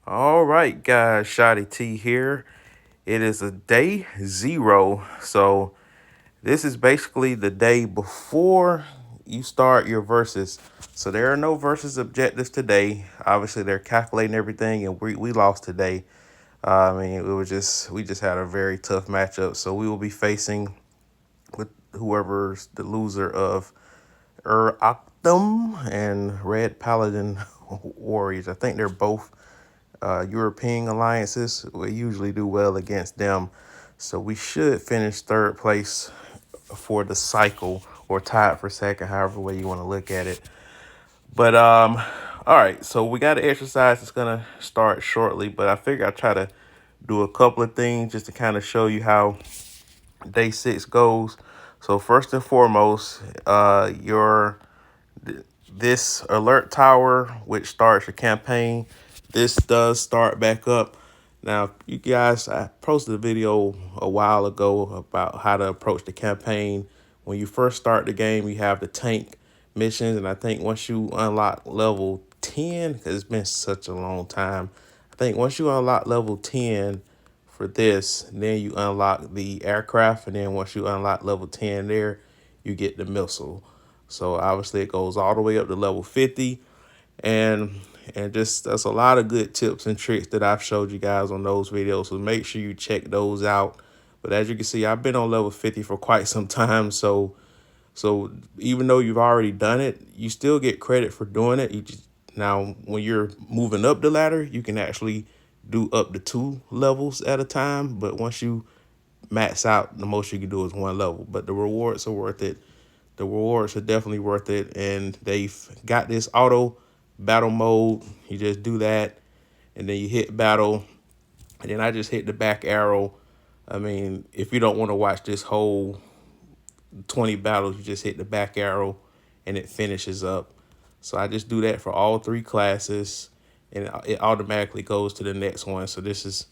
All right, guys, Shotty T here. It is a day zero. So, this is basically the day before you start your verses. So, there are no versus objectives today. Obviously, they're calculating everything, and we lost today. I mean, we just had a very tough matchup. So, we will be facing with whoever's the loser of Octum and Red Paladin Warriors. I think they're both European alliances. We usually do well against them. So we should finish third place for the cycle or tied for second, however way you want to look at it. But all right, so we got an exercise that's gonna start shortly, but I figure I try to do a couple of things just to kind of show you how day six goes. So first and foremost, your this alert tower, which starts your campaign, this does start back up. Now, you guys, I posted a video a while ago about how to approach the campaign. When you first start the game, you have the tank missions, and I think once you unlock level 10, because it's been such a long time, I think once you unlock level 10 for this, then you unlock the aircraft, and then once you unlock level 10 there, you get the missile. So obviously it goes all the way up to level 50, and just that's a lot of good tips and tricks that I've showed you guys on those videos. So make sure you check those out. But as you can see, I've been on level 50 for quite some time. So even though you've already done it, you still get credit for doing it. Now, when you're moving up the ladder, you can actually do up to 2 levels at a time. But once you max out, the most you can do is 1 level. But the rewards are worth it. The rewards are definitely worth it. And they've got this auto battle mode. You just do that, and then you hit battle. And then I just hit the back arrow. I mean, if you don't want to watch this whole 20 battles, you just hit the back arrow and it finishes up. So I just do that for all 3 classes, and it automatically goes to the next one. So this is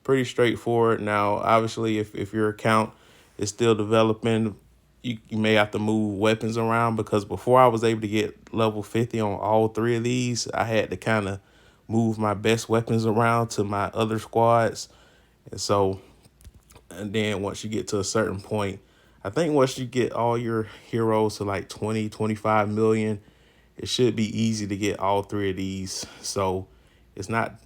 pretty straightforward. Now, obviously, if your account is still developing, you may have to move weapons around, because before I was able to get level 50 on all 3 of these, I had to kind of move my best weapons around to my other squads. And so, and then once you get to a certain point, I think once you get all your heroes to like 20, 25 million, it should be easy to get all 3 of these. So it's not,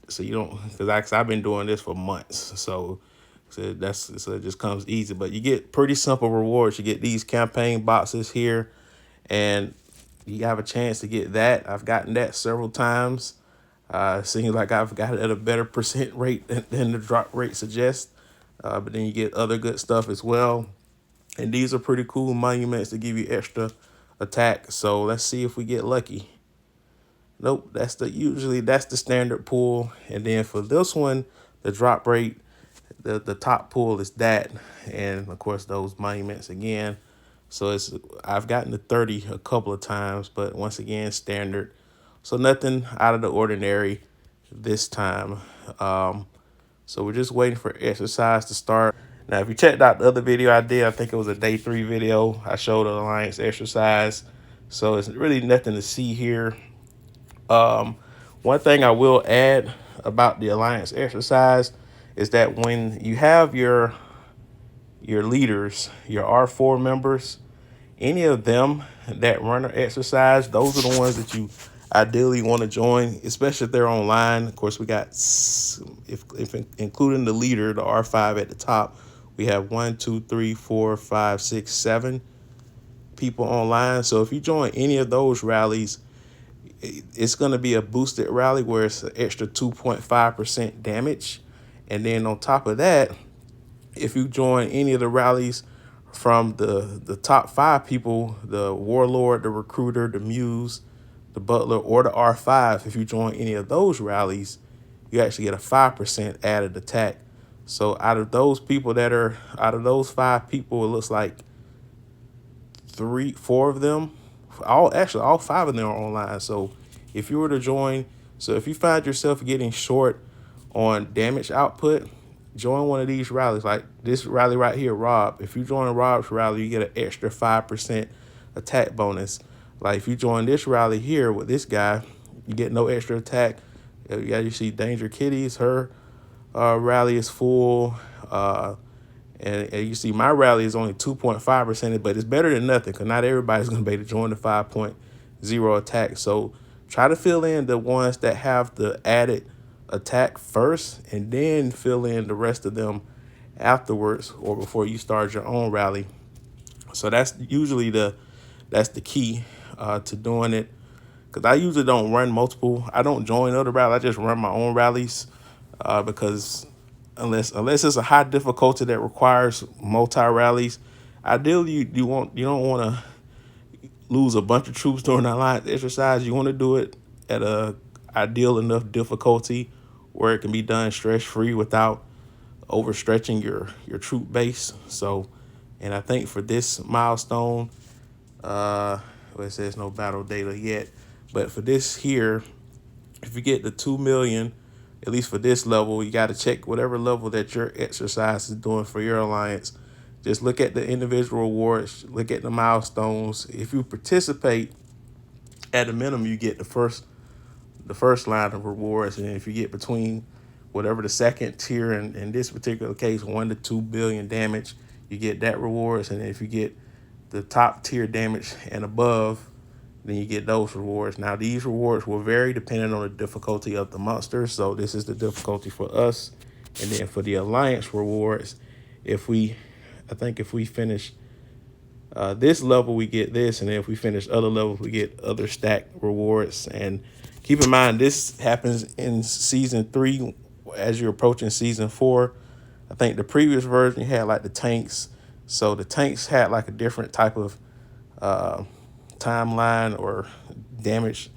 so you don't, because I've been doing this for months. So it just comes easy. But you get pretty simple rewards. You get these campaign boxes here, and you have a chance to get that. I've gotten that several times. Seems like I've got it at a better percent rate than the drop rate suggests. But then you get other good stuff as well. And these are pretty cool monuments to give you extra attack. So let's see if we get lucky. Nope, that's the standard pool. And then for this one, the drop rate, the top pool is that. And of course those monuments again. So I've gotten to 30 a couple of times, but once again, standard. So nothing out of the ordinary this time. So we're just waiting for exercise to start. Now, if you checked out the other video I did, I think it was a day 3 video. I showed the alliance exercise. So it's really nothing to see here. One thing I will add about the alliance exercise is that when you have your leaders, your R4 members, any of them that run an exercise, those are the ones that you ideally want to join, especially if they're online. Of course, we got, if including the leader, the R5 at the top, we have 1, 2, 3, 4, 5, 6, 7 people online. So if you join any of those rallies, it's going to be a boosted rally where it's an extra 2.5% damage. And then on top of that, if you join any of the rallies from the top 5 people, the warlord, the recruiter, the muse, the butler, or the R5, if you join any of those rallies, you actually get a 5% added attack. So out of those 5 people, it looks like 3, 4 of them, all 5 of them are online. So if you were to join, so if you find yourself getting short on damage output, join one of these rallies, like this rally right here, Rob. If you join Rob's rally, you get an extra 5% attack bonus. Like if you join this rally here with this guy, you get no extra attack. Yeah, you see Danger Kitty's her rally is full. Uh, and you see my rally is only 2.5%, but it's better than nothing because not everybody's going to be able to join the 5.0 attack. So try to fill in the ones that have the added attack first and then fill in the rest of them afterwards or before you start your own rally. So that's usually that's the key to doing it, because I usually don't run multiple. I don't join other rallies. I just run my own rallies because unless it's a high difficulty that requires multi rallies, ideally you don't want to lose a bunch of troops during the alliance exercise. You want to do it at a ideal enough difficulty where it can be done stress free without overstretching your troop base. So, and I think for this milestone, well, it says no battle data yet, but for this here, if you get the 2 million, at least for this level, you got to check whatever level that your exercise is doing for your alliance. Just look at the individual rewards, look at the milestones. If you participate, at a minimum, you get the first line of rewards, and if you get between whatever the second tier, in this particular case, 1 to 2 billion damage, you get that rewards, and if you get the top tier damage and above, then you get those rewards. Now, these rewards will vary depending on the difficulty of the monster. So this is the difficulty for us. And then for the alliance rewards, I think if we finish this level, we get this. And then if we finish other levels, we get other stacked rewards. And keep in mind, this happens in season 3 as you're approaching season 4. I think the previous version, you had like the tanks. So the tanks had like a different type of timeline or damage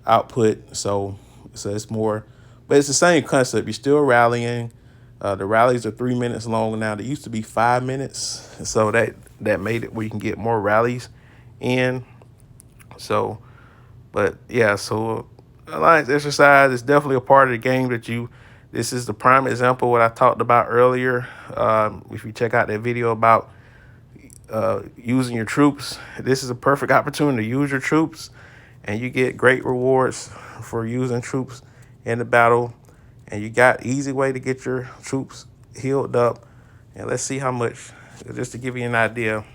output. So it's more, but it's the same concept. You're still rallying. The rallies are 3 minutes long now. They used to be 5 minutes. So that made it where you can get more rallies in. So, but yeah, so alliance exercise is definitely a part of the game this is the prime example of what I talked about earlier. If you check out that video about using your troops, this is a perfect opportunity to use your troops, and you get great rewards for using troops in the battle, and you got easy way to get your troops healed up. And let's see how much, just to give you an idea.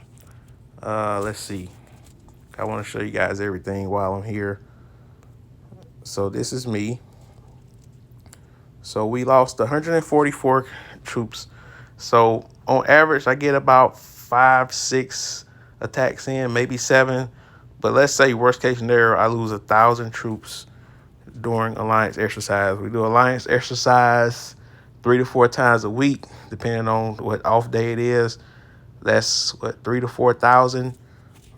Let's see, I want to show you guys everything while I'm here. So this is me. So we lost 144 troops. So on average, I get about 5-6 attacks in, maybe 7. But let's say worst case scenario, I lose 1,000 troops during alliance exercise. We do alliance exercise 3 to 4 times a week, depending on what off day it is. That's what, 3 to 4,000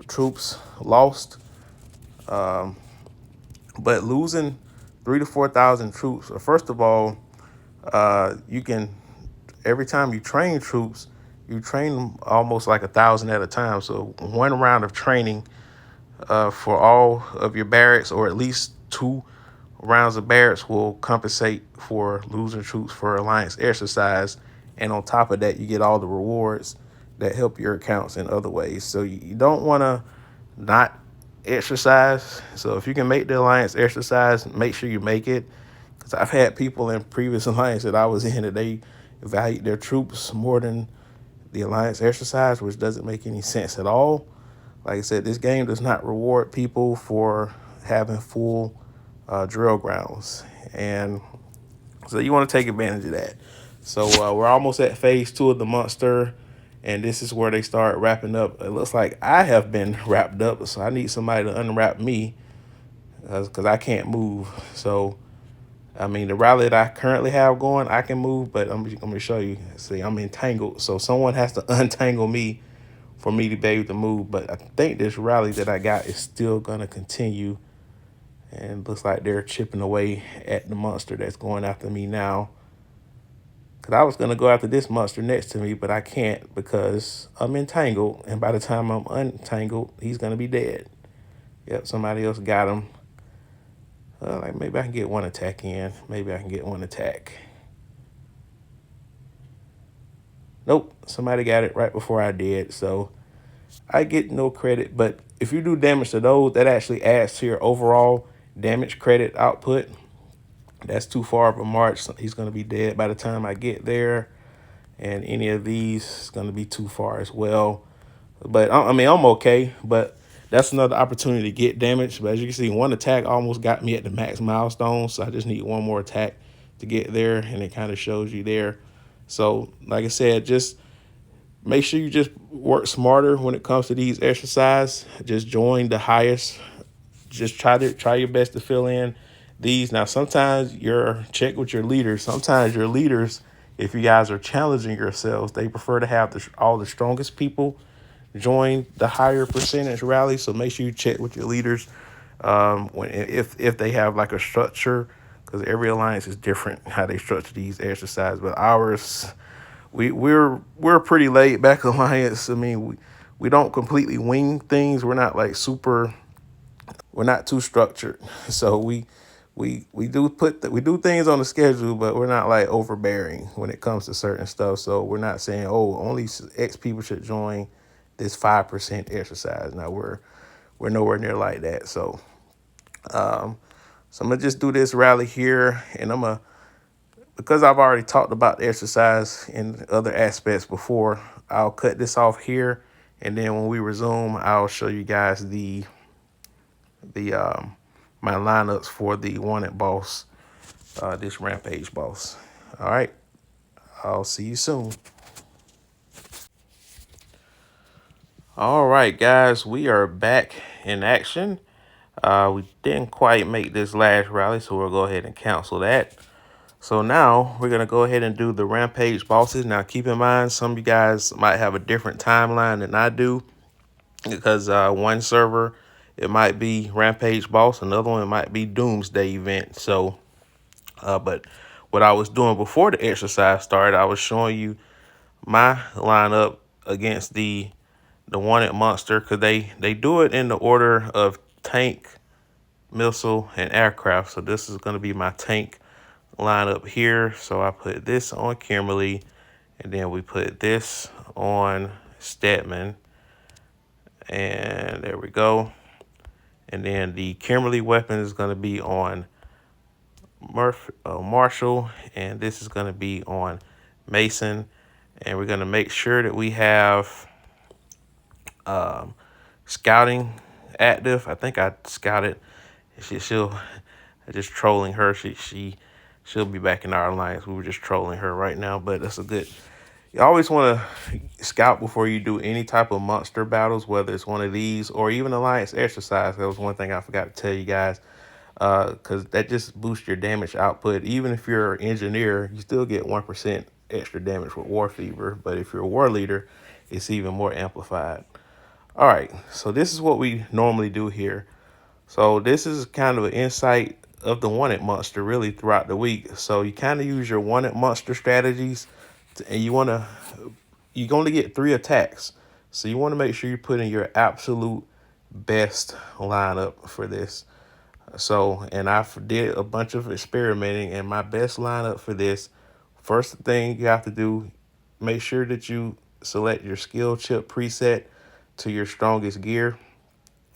troops lost. But losing 3 to 4,000 troops, first of all, you can, every time you train troops, you train them almost like 1,000 at a time. So one round of training for all of your barracks, or at least 2 rounds of barracks, will compensate for losing troops for alliance exercise. And on top of that, you get all the rewards that help your accounts in other ways. So you don't want to not exercise. So if you can make the alliance exercise, make sure you make it. Because I've had people in previous alliance that I was in that they valued their troops more than the alliance exercise, which doesn't make any sense at all. Like I said, this game does not reward people for having full drill grounds. And so you want to take advantage of that. So we're almost at phase 2 of the monster. And this is where they start wrapping up. It looks like I have been wrapped up. So I need somebody to unwrap me because I can't move. So, I mean, the rally that I currently have going, I can move, but I'm going to show you. See, I'm entangled. So someone has to untangle me for me to be able to move. But I think this rally that I got is still going to continue. And looks like they're chipping away at the monster that's going after me now. Because I was going to go after this monster next to me, but I can't because I'm entangled. And by the time I'm untangled, he's going to be dead. Yep, somebody else got him. Like maybe I can get one attack in. Maybe I can get one attack. Nope, somebody got it right before I did. So I get no credit. But if you do damage to those, that actually adds to your overall damage credit output. That's too far of a march. He's going to be dead by the time I get there. And any of these is going to be too far as well. But I mean, I'm okay. But that's another opportunity to get damage. But as you can see, one attack almost got me at the max milestone. So I just need one more attack to get there. And it kind of shows you there. So like I said, just make sure you just work smarter when it comes to these exercises. Just join the highest. Just try your best to fill in these. Now, sometimes you're check with your leaders. Sometimes your leaders, if you guys are challenging yourselves, they prefer to have all the strongest people join the higher percentage rally. So make sure you check with your leaders when if they have like a structure, because every alliance is different how they structure these exercises. But ours, we're a pretty laid back alliance. I mean, we don't completely wing things. We're not like super. We're not too structured. So we do things on the schedule, but we're not like overbearing when it comes to certain stuff. So we're not saying, oh, only X people should join this 5% exercise. Now we're nowhere near like that. So I'm gonna just do this rally here, and because I've already talked about the exercise in other aspects before, I'll cut this off here, and then when we resume, I'll show you guys the my lineups for the wanted boss, this rampage boss. All right, I'll see you soon. All right, guys, we are back in action. We didn't quite make this last rally, so we'll go ahead and cancel that. So now we're going to go ahead and do the rampage bosses. Now, keep in mind, some of you guys might have a different timeline than I do, because one server, it might be rampage boss, another one it might be doomsday event. So but what I was doing before the exercise started, I was showing you my lineup against the wanted monster, because they do it in the order of tank, missile, and aircraft. So this is going to be my tank lineup here. So I put this on Kimberly, and then we put this on Stedman, and there we go. And then the Kimberly weapon is going to be on Marshall, and this is going to be on Mason. And we're going to make sure that we have scouting active. I think I scouted. She'll just trolling her. She'll be back in our alliance. We were just trolling her right now, but that's a good. You always want to scout before you do any type of monster battles, whether it's one of these or even alliance exercise. That was one thing I forgot to tell you guys, because that just boosts your damage output. Even if you're an engineer, you still get 1% extra damage with war fever. But if you're a war leader, it's even more amplified. All right, so this is what we normally do here. So this is kind of an insight of the wanted monster really throughout the week. So you kind of use your wanted monster strategies, and you only get 3 attacks. So you want to make sure you put in your absolute best lineup for this. So, and I did a bunch of experimenting, and my best lineup for this, first thing you have to do, make sure that you select your skill chip preset to your strongest gear.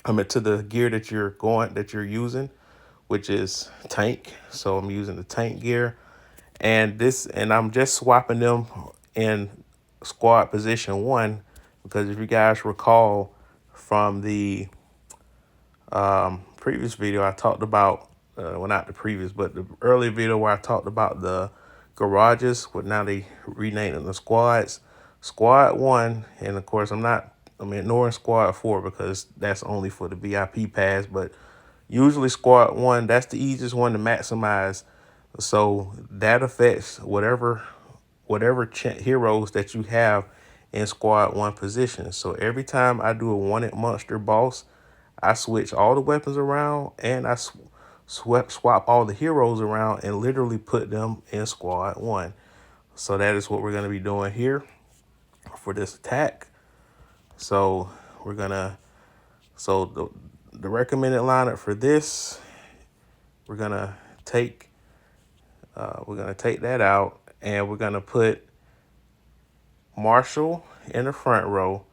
I mean, to the gear that you're using, which is tank. So I'm using the tank gear, and I'm just swapping them in squad position 1, because if you guys recall from the previous video, I talked about, well, not the previous, but the earlier video where I talked about the garages, but now they renamed them the squads. Squad 1, and of course I'm ignoring squad 4 because that's only for the VIP pass, but usually squad 1, that's the easiest one to maximize. So that affects whatever heroes that you have in squad 1 position. So every time I do a wanted monster boss, I switch all the weapons around, and I swap all the heroes around and literally put them in squad 1. So that is what we're going to be doing here for this attack. So we're gonna the recommended lineup for this, we're gonna take that out, and we're gonna put Marshall in the front row.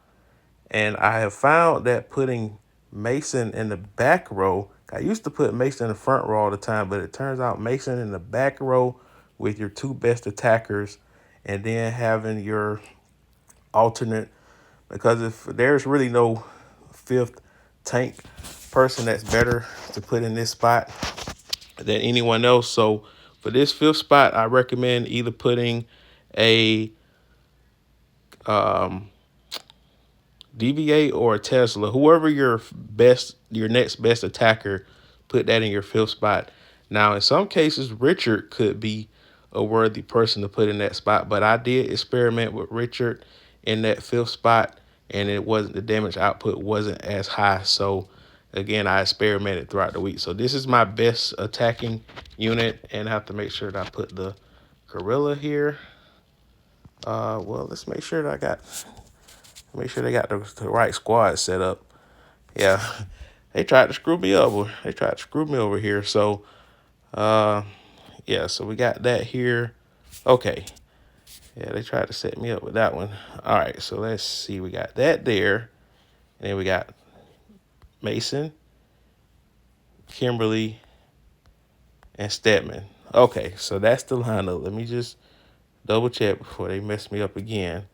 And I have found that putting Mason in the back row, I used to put Mason in the front row all the time, but it turns out Mason in the back row with your two best attackers, and then having your alternate. Because if there's really no fifth tank person that's better to put in this spot than anyone else, so for this fifth spot, I recommend either putting a um, DVA or a Tesla, whoever your next best attacker, put that in your fifth spot. Now, in some cases, Richard could be a worthy person to put in that spot, but I did experiment with Richard in that fifth spot, and the damage output wasn't as high. So, again, I experimented throughout the week. So this is my best attacking unit, and I have to make sure that I put the gorilla here. Well, let's make sure they got the right squad set up. Yeah, they tried to screw me over. They tried to screw me over here. So, uh, yeah, so we got that here. Okay. Yeah, they tried to set me up with that one. All right, so let's see. We got that there. And then we got Mason, Kimberly, and Stedman. Okay, so that's the lineup. Let me just double check before they mess me up again.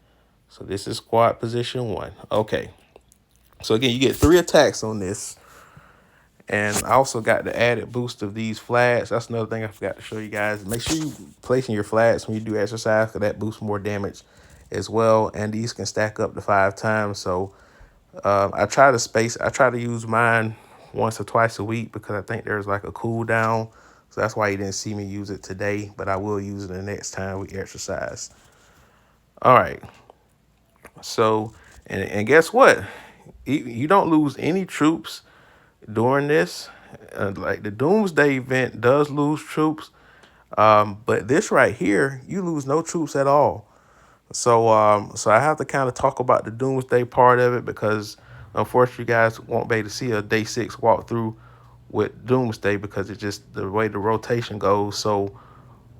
So this is squad position 1. Okay. So again, you get 3 attacks on this. And I also got the added boost of these flags. That's another thing I forgot to show you guys. Make sure you placing your flags when you do exercise, because that boosts more damage as well. And these can stack up to 5 times. So I try to use mine once or twice a week, because I think there's like a cooldown. So that's why you didn't see me use it today, but I will use it the next time we exercise. All right. So, and guess what? You don't lose any troops during this. Like the doomsday event does lose troops, but this right here, you lose no troops at all. So I have to kind of talk about the doomsday part of it, because unfortunately you guys won't be able to see a day 6 walkthrough with doomsday, because it's just the way the rotation goes. So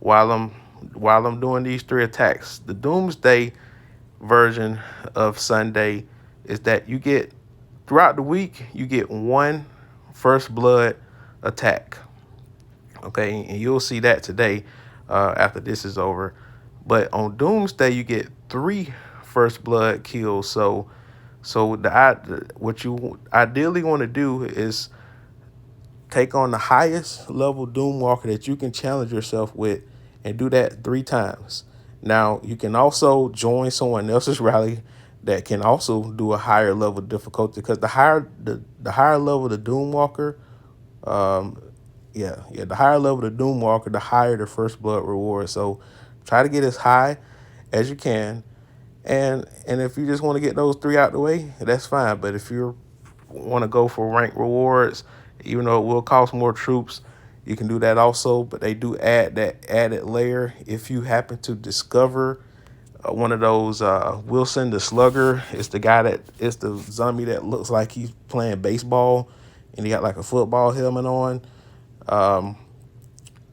while I'm doing these 3 attacks, the doomsday version of Sunday is that you get, throughout the week, you get 1 first blood attack. Okay, and you'll see that today after this is over. But on Doomsday, you get 3 first blood kills. So what you ideally want to do is take on the highest level Doomwalker that you can challenge yourself with, and do that 3 times. Now, you can also join someone else's rally that can also do a higher level difficulty, because the higher level the Doomwalker, the higher level the Doomwalker, the higher the first blood reward. So try to get as high as you can. And if you just want to get those 3 out the way, that's fine. But if you want to go for rank rewards, even though it will cost more troops, you can do that also. But they do add that added layer if you happen to discover one of those. Wilson the Slugger is the guy it's the zombie that looks like he's playing baseball, and he got like a football helmet on.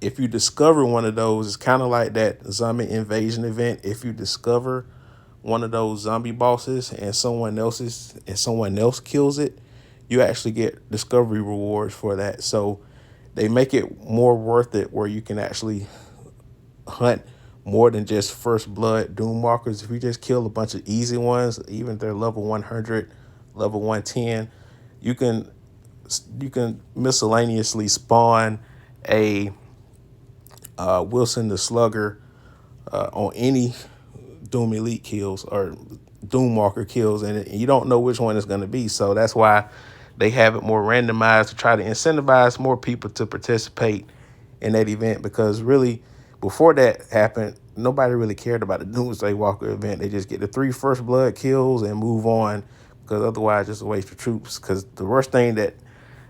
If you discover one of those, it's kind of like that zombie invasion event. If you discover one of those zombie bosses and someone else kills it, you actually get discovery rewards for that. So they make it more worth it, where you can actually hunt more than just first blood doom walkers. If you just kill a bunch of easy ones, even if they're level 100, level 110, you can miscellaneously spawn a Wilson the Slugger on any Doom Elite kills or Doom Walker kills, and you don't know which one it's going to be. So that's why they have it more randomized, to try to incentivize more people to participate in that event, because really, before that happened, nobody really cared about the Doomsday Walker event. They just get the 3 first blood kills and move on, because otherwise it's a waste of troops. Because the worst thing that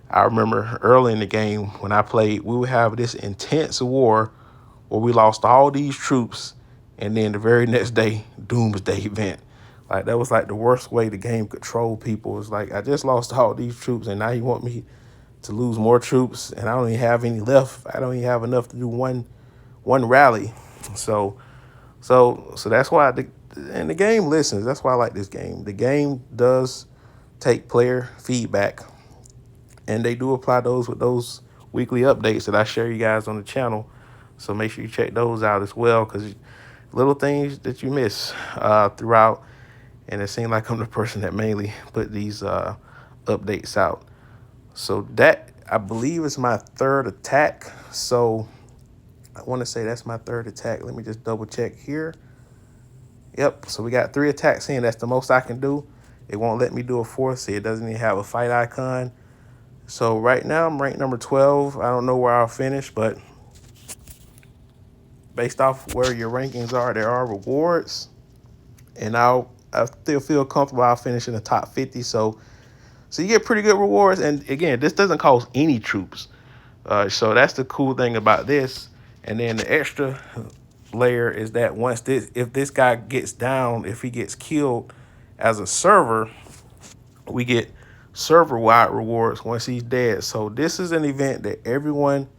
I remember early in the game when I played, we would have this intense war where we lost all these troops, and then the very next day, Doomsday event. Like, that was like the worst way the game could troll people. It's like, I just lost all these troops, and now you want me to lose more troops, and I don't even have any left. I don't even have enough to do one rally. So that's why the game listens. That's why I like this game. The game does take player feedback, And they do apply those with those weekly updates that I share you guys on the channel. So make sure you check those out as well, because little things that you miss throughout. And it seems like I'm the person that mainly put these updates out. So that, I believe, is my third attack. So I want to say that's my third attack. Let me just double check here. Yep, so we got 3 attacks in. That's the most I can do. It won't let me do a fourth. See, it doesn't even have a fight icon. So right now I'm ranked number 12. I don't know where I'll finish, but based off where your rankings are, there are rewards. And I still feel comfortable I'll finish in the top 50. So you get pretty good rewards. And again, this doesn't cost any troops. So that's the cool thing about this. And then the extra layer is that if this guy gets down, if he gets killed as a server, we get server wide rewards once he's dead. So this is an event that everyone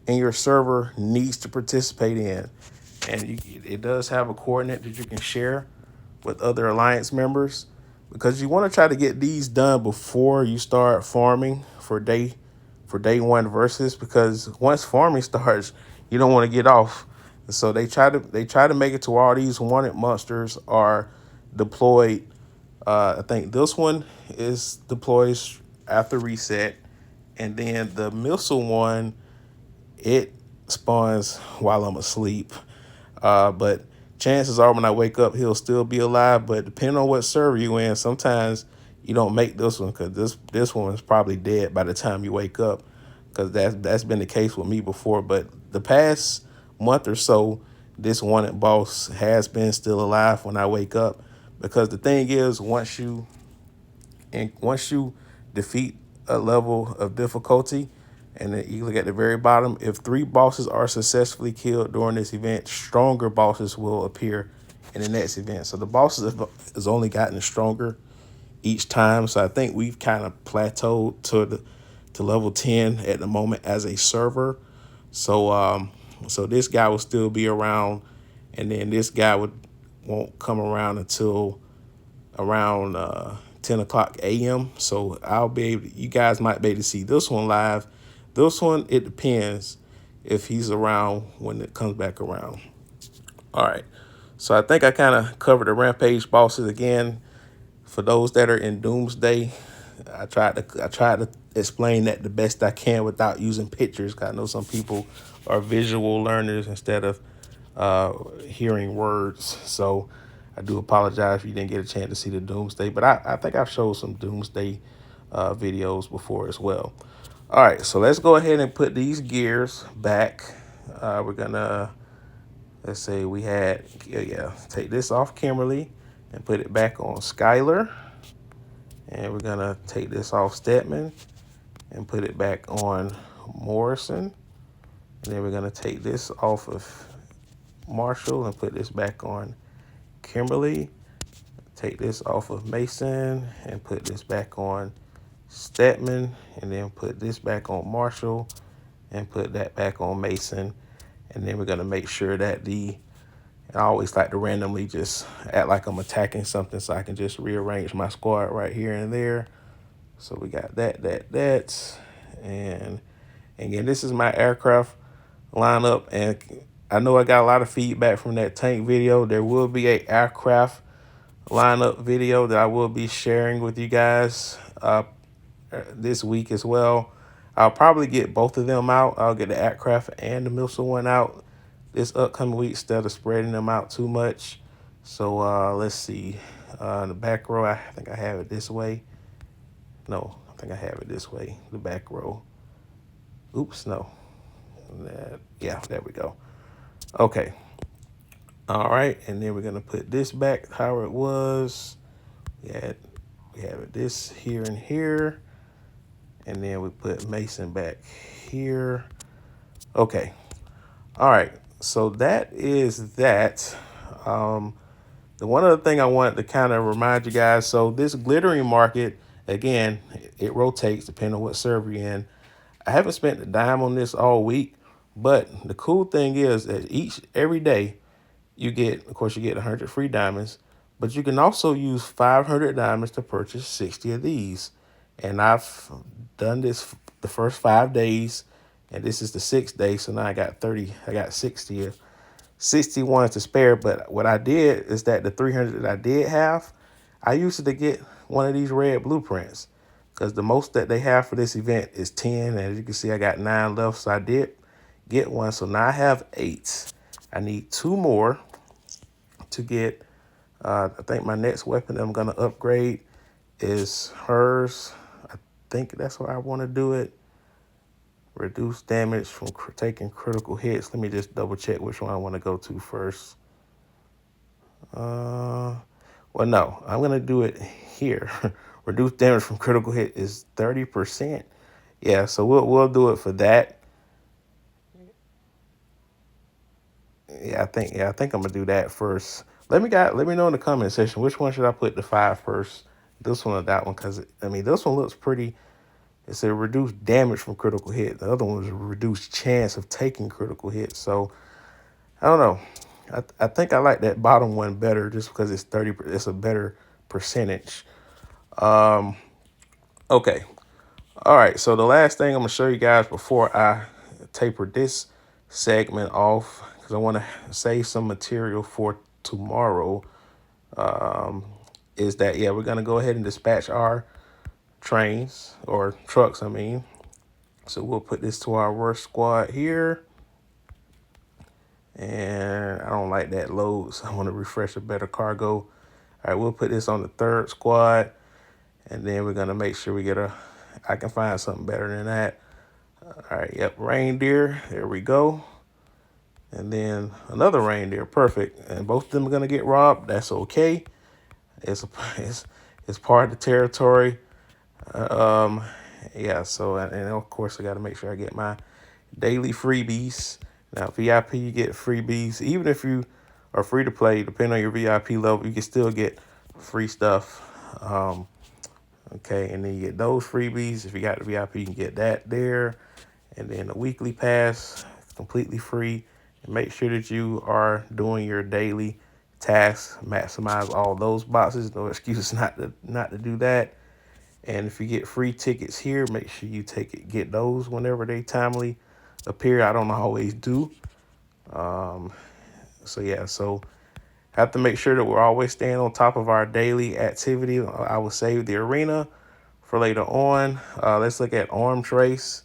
in your server needs to participate in. And it does have a coordinate that you can share with other alliance members, because you want to try to get these done before you start farming for day one versus, because once farming starts, you don't want to get off. So they try to make it to where all these wanted monsters are deployed. I think this one is deployed after reset, and then the missile one, it spawns while I'm asleep. But chances are when I wake up, he'll still be alive. But depending on what server you in, sometimes you don't make this one, because this one is probably dead by the time you wake up, because that's been the case with me before. But the past month or so, this wanted boss has been still alive when I wake up, because the thing is, once you defeat a level of difficulty, and then you look at the very bottom, if 3 bosses are successfully killed during this event, stronger bosses will appear in the next event. So the bosses has only gotten stronger each time. So I think we've kind of plateaued to level 10 at the moment as a server. So this guy will still be around, and then this guy won't come around until around 10 o'clock a.m. So you guys might be able to see this one live. This one, it depends if he's around when it comes back around. All right. So I think I kind of covered the rampage bosses again. For those that are in Doomsday, I tried to explain that the best I can without using pictures, because I know some people are visual learners instead of hearing words. So I do apologize if you didn't get a chance to see the Doomsday, but I think I've showed some Doomsday videos before as well. All right, so let's go ahead and put these gears back. We're gonna, let's say we had, take this off Kimberly and put it back on Skylar. And we're gonna take this off Stedman and put it back on Morrison. And then we're gonna take this off of Marshall and put this back on Kimberly. Take this off of Mason and put this back on Stedman, and then put this back on Marshall and put that back on Mason. And then we're gonna make sure that I always like to randomly just act like I'm attacking something, so I can just rearrange my squad right here and there. So we got that. And again, this is my aircraft lineup, and I know I got a lot of feedback from that tank video. There will be a aircraft lineup video that I will be sharing with you guys this week as well. I'll probably get both of them out. I'll get the aircraft and the missile one out this upcoming week instead of spreading them out too much. So let's see. The back row, I think I have it this way. No, I think I have it this way. The back row. Oops, no. Yeah, there we go. Okay. All right, and then we're gonna put this back how it was. We have it this here and here, and then we put Mason back here. Okay. All right. So that is that. The one other thing I wanted to kind of remind you guys. So this glittering market, again, it rotates depending on what server you're in. I haven't spent a dime on this all week, but the cool thing is that every day you get 100 free diamonds, but you can also use 500 diamonds to purchase 60 of these. And I've done this the first 5 days, and this is the 6th day. So now I got 30. I got 61 to spare. But what I did is that the 300 that I did have, I used to get one of these red blueprints because the most that they have for this event is 10. And as you can see, I got 9 left. So I did get one. So now I have 8. I need 2 more to get. I think my next weapon I'm going to upgrade is hers. I think that's what I want to do it. Reduce damage from taking critical hits. Let me just double check which one I want to go to first. Well, no, I'm going to do it here. Reduce damage from critical hit is 30%. Yeah, so we'll do it for that. I think I'm gonna do that first. Let me know in the comment section which one should I put the 5 first. This one or that one? Because I mean, this one looks pretty. It said reduced damage from critical hit. The other one was a reduced chance of taking critical hits. So I don't know. I think I like that bottom one better just because it's 30. It's a better percentage. Okay. All right. So the last thing I'm gonna show you guys before I taper this segment off, because I want to save some material for tomorrow, is that yeah, we're gonna go ahead and dispatch our trains or trucks. I mean, so we'll put this to our worst squad here. And I don't like that load, so I want to refresh a better cargo. All right, we'll put this on the 3rd squad, and then we're gonna make sure we get I can find something better than that. All right, yep, reindeer. There we go. And then another reindeer, perfect. And both of them are gonna get robbed. That's okay. It's a, it's, it's part of the territory. Um, yeah. So and of course I got to make sure I get my daily freebies. Now VIP, you get freebies even if you are free to play. Depending on your VIP level, you can still get free stuff. Okay, and then you get those freebies. If you got the VIP, you can get that there. And then the weekly pass, completely free. And make sure that you are doing your daily tasks. Maximize all those boxes. No excuses not to do that. And if you get free tickets here, make sure you get those whenever they timely appear. I don't always do. So yeah, so have to make sure that we're always staying on top of our daily activity. I will save the arena for later on. Let's look at arms race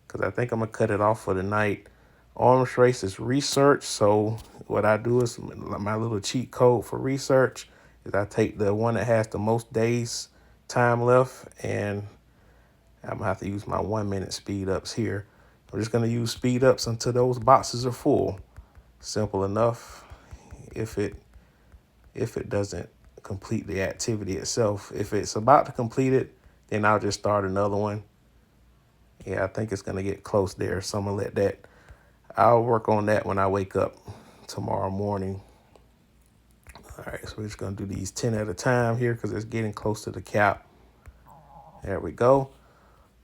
because I think I'm gonna cut it off for the night. Arms race is research. So what I do is my little cheat code for research is I take the one that has the most days time left, and I'm gonna have to use my 1 minute speed ups here. I'm just gonna use speed ups until those boxes are full. Simple enough. If it doesn't complete the activity itself, if it's about to complete it, then I'll just start another one. Yeah, I think it's gonna get close there, so I'm gonna let that. I'll work on that when I wake up tomorrow morning. All right, so we're just gonna do these 10 at a time here because it's getting close to the cap. There we go.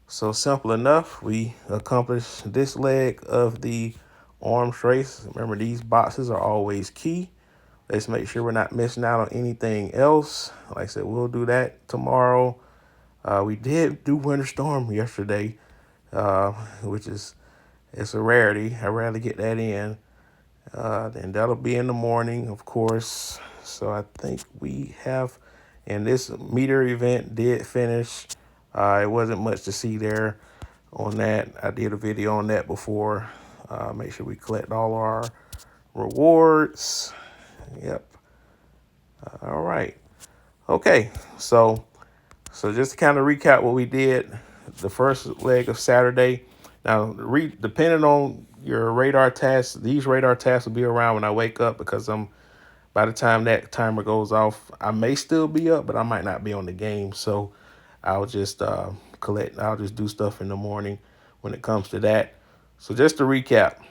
So simple enough. We accomplished this leg of the arms race. Remember, these boxes are always key. Let's make sure we're not missing out on anything else. Like I said, we'll do that tomorrow. We did do Winter Storm yesterday, which it's a rarity. I rarely get that in. Then that'll be in the morning, of course. So I think we have, and this meter event did finish. It wasn't much to see there on that. I did a video on that before. Make sure we collect all our rewards. Yep. All right. Okay. So just to kind of recap what we did, the first leg of Saturday. Now, depending on your radar tasks, these radar tasks will be around when I wake up because by the time that timer goes off, I may still be up, but I might not be on the game. So I'll just I'll just do stuff in the morning when it comes to that. So just to recap,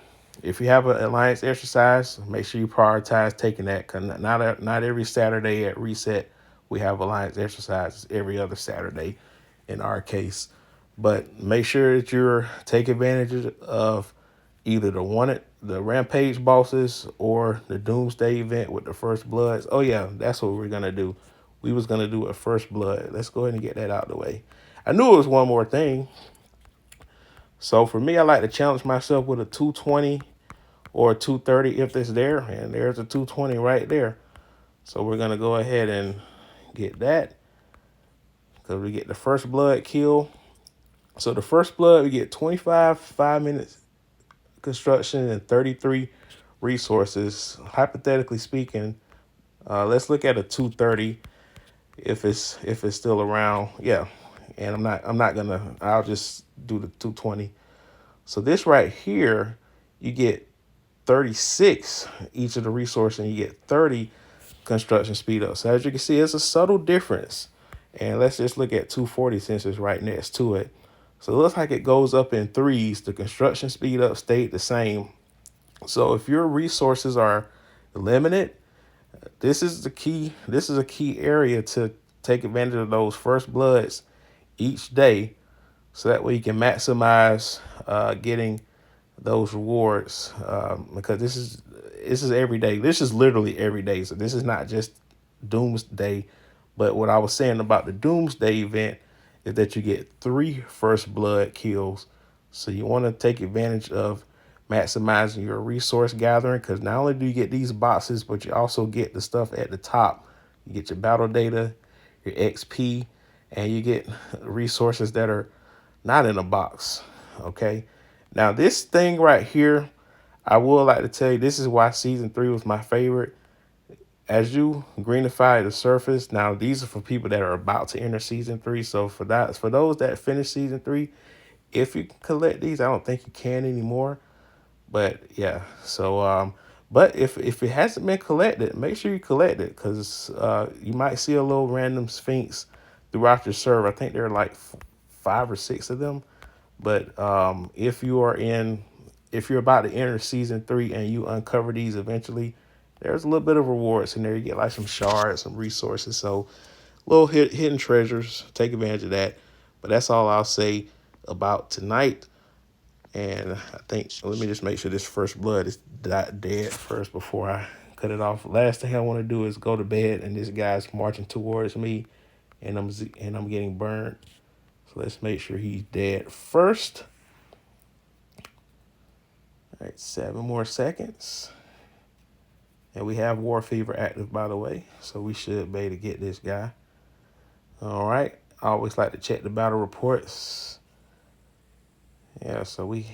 if you have an alliance exercise, make sure you prioritize taking that because not every Saturday at reset we have alliance exercises. Every other Saturday in our case. But make sure that you're take advantage of either the rampage bosses or the doomsday event with the first bloods. Oh yeah, that's what we're gonna do. We was gonna do a first blood. Let's go ahead and get that out of the way. I knew it was one more thing. So for me, I like to challenge myself with a 220 or a 230 if it's there. And there's a 220 right there. So we're going to go ahead and get that because we get the first blood kill. So the first blood, we get 25 5 minutes construction and 33 resources. Hypothetically speaking, let's look at a 230 if it's still around. Yeah. And I'm not gonna, I'll just do the 220. So this right here, you get 36 each of the resources and you get 30 construction speed up. So as you can see, it's a subtle difference. And let's just look at 240 since it's right next to it. So it looks like it goes up in threes. The construction speed up stayed the same. So if your resources are limited, this is the key. This is a key area to take advantage of those first bloods each day. So that way you can maximize getting those rewards because this is every day. This is literally every day. So this is not just doomsday. But what I was saying about the doomsday event is that you get 3 first blood kills. So you want to take advantage of maximizing your resource gathering because not only do you get these boxes, but you also get the stuff at the top. You get your battle data, your XP, and you get resources that are not in a box. Okay. Now this thing right here, I would like to tell you, this is why season 3 was my favorite. As you greenify the surface, now these are for people that are about to enter season 3. So for those that finish season 3, if you collect these, I don't think you can anymore. But yeah, so but if it hasn't been collected, make sure you collect it because you might see a little random sphinx throughout your server. I think there are like 5 or 6 of them. But if you're about to enter season 3 and you uncover these eventually, there's a little bit of rewards in there. You get like some shards, some resources. So little hidden treasures. Take advantage of that. But that's all I'll say about tonight. And I think, let me just make sure this first blood is dead first before I cut it off. Last thing I want to do is go to bed and this guy's marching towards me and I'm getting burned. So let's make sure he's dead first. All right, 7 more seconds. And we have War Fever active, by the way. So we should be able to get this guy. All right. I always like to check the battle reports. Yeah, so we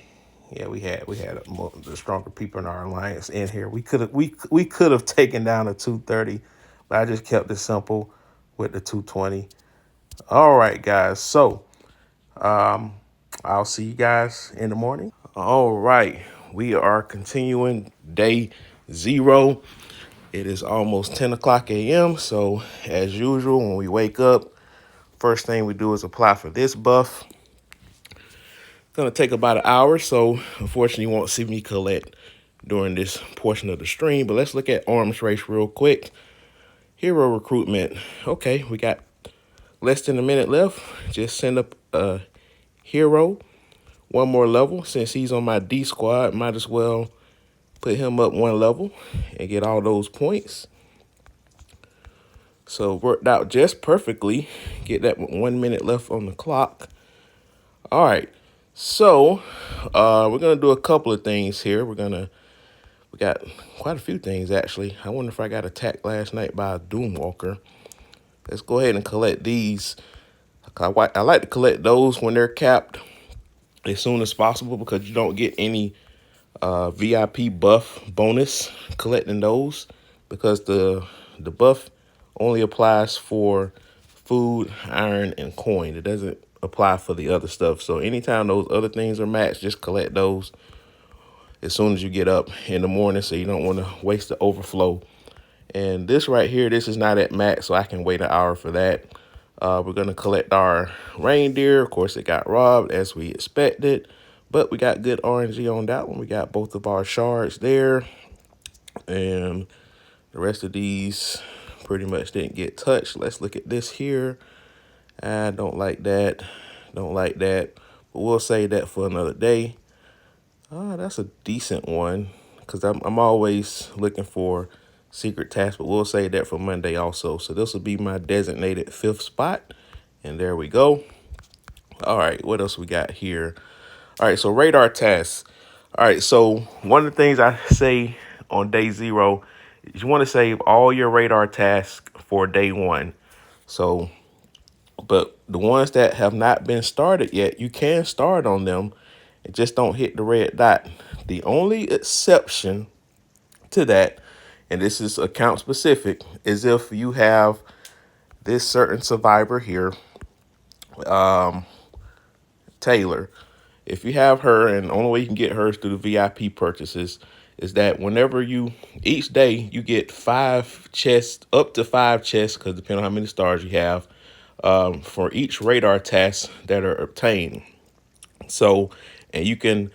had the stronger people in our alliance in here. We could have taken down a 230, but I just kept it simple with the 220. All right, guys. So I'll see you guys in the morning. All right, we are continuing day 0. It is almost 10 o'clock a.m. So as usual, when we wake up, first thing we do is apply for this buff. Gonna take about an hour, so unfortunately you won't see me collect during this portion of the stream. But let's look at arms race real quick. Hero recruitment. Okay, we got less than a minute left. Just send up a hero. One more level. Since he's on my D squad, might as well put him up 1 level and get all those points. So worked out just perfectly. Get that 1 minute left on the clock. All right. So we're gonna do a couple of things here. We got quite a few things actually. I wonder if I got attacked last night by a Doomwalker. Let's go ahead and collect these. I like to collect those when they're capped as soon as possible because you don't get any VIP buff bonus collecting those because the buff only applies for food, iron, and coin. It doesn't apply for the other stuff. So anytime those other things are maxed, just collect those as soon as you get up in the morning so you don't want to waste the overflow. And this right here, this is not at max, so I can wait an hour for that. We're going to collect our reindeer. Of course, it got robbed as we expected, but we got good RNG on that one. We got both of our shards there, and the rest of these pretty much didn't get touched. Let's look at this here. I don't like that. Don't like that. But we'll save that for another day. That's a decent one because I'm always looking for secret tasks, but we'll save that for Monday also. So this will be my designated 5th spot. And there we go. All right, what else we got here? All right, so radar tasks. All right, so one of the things I say on day zero is you want to save all your radar tasks for day one. So, but the ones that have not been started yet, you can start on them and just don't hit the red dot. The only exception to that, and this is account specific, is if you have this certain survivor here, Taylor. If you have her, and the only way you can get hers through the VIP purchases is that whenever you, each day, you get 5 chests, up to 5 chests, because depending on how many stars you have, for each radar task that are obtained. So, and you can,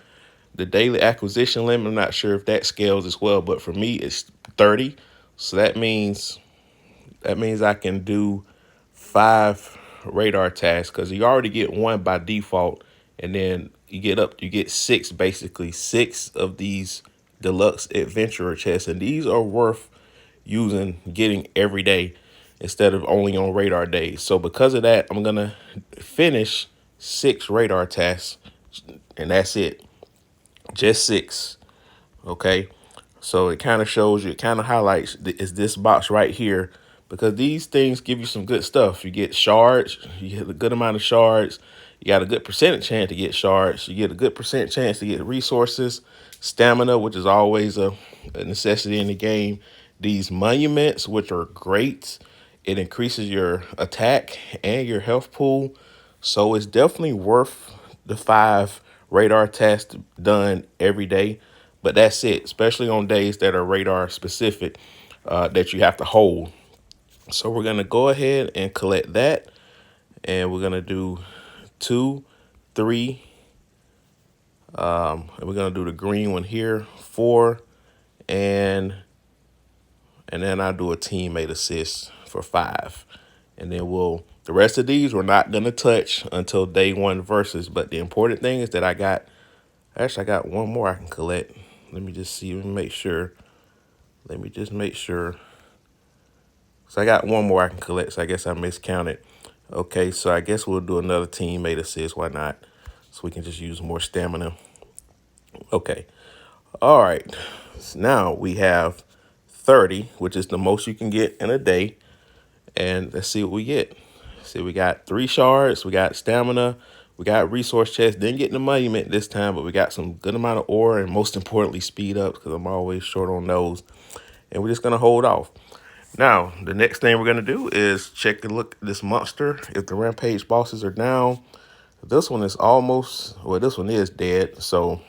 the daily acquisition limit, I'm not sure if that scales as well, but for me, it's 30. So that means I can do 5 radar tasks because you already get one by default, and then you get 6, basically 6 of these deluxe adventurer chests, and these are worth getting every day instead of only on radar days. So because of that, I'm gonna finish 6 radar tasks, and that's it, just 6. Okay. So it kind of shows you, it kind of highlights is this box right here, because these things give you some good stuff. You get shards, you get a good amount of shards, you got a good percentage chance to get shards, you get a good percent chance to get resources, stamina, which is always a necessity in the game. These monuments, which are great, it increases your attack and your health pool. So it's definitely worth the 5 radar tests done every day. But that's it, especially on days that are radar specific, that you have to hold. So we're going to go ahead and collect that. And we're going to do 2, 3. And we're going to do the green one here, 4. And then I'll do a teammate assist for 5. And then the rest of these we're not going to touch until day one versus. But the important thing is that I got one more I can collect. Let me just see, let me make sure. Let me just make sure. So I got one more I can collect, so I guess I miscounted. Okay, so I guess we'll do another teammate assist. Why not? So we can just use more stamina. Okay. All right. So now we have 30, which is the most you can get in a day. And let's see what we get. See, we got 3 shards, we got stamina, we got resource chests. Didn't get the monument this time, but we got some good amount of ore, and most importantly, speed up, because I'm always short on those. And we're just gonna hold off. Now, the next thing we're going to do is check and look at this monster. If the rampage bosses are down, this one is this one is dead. So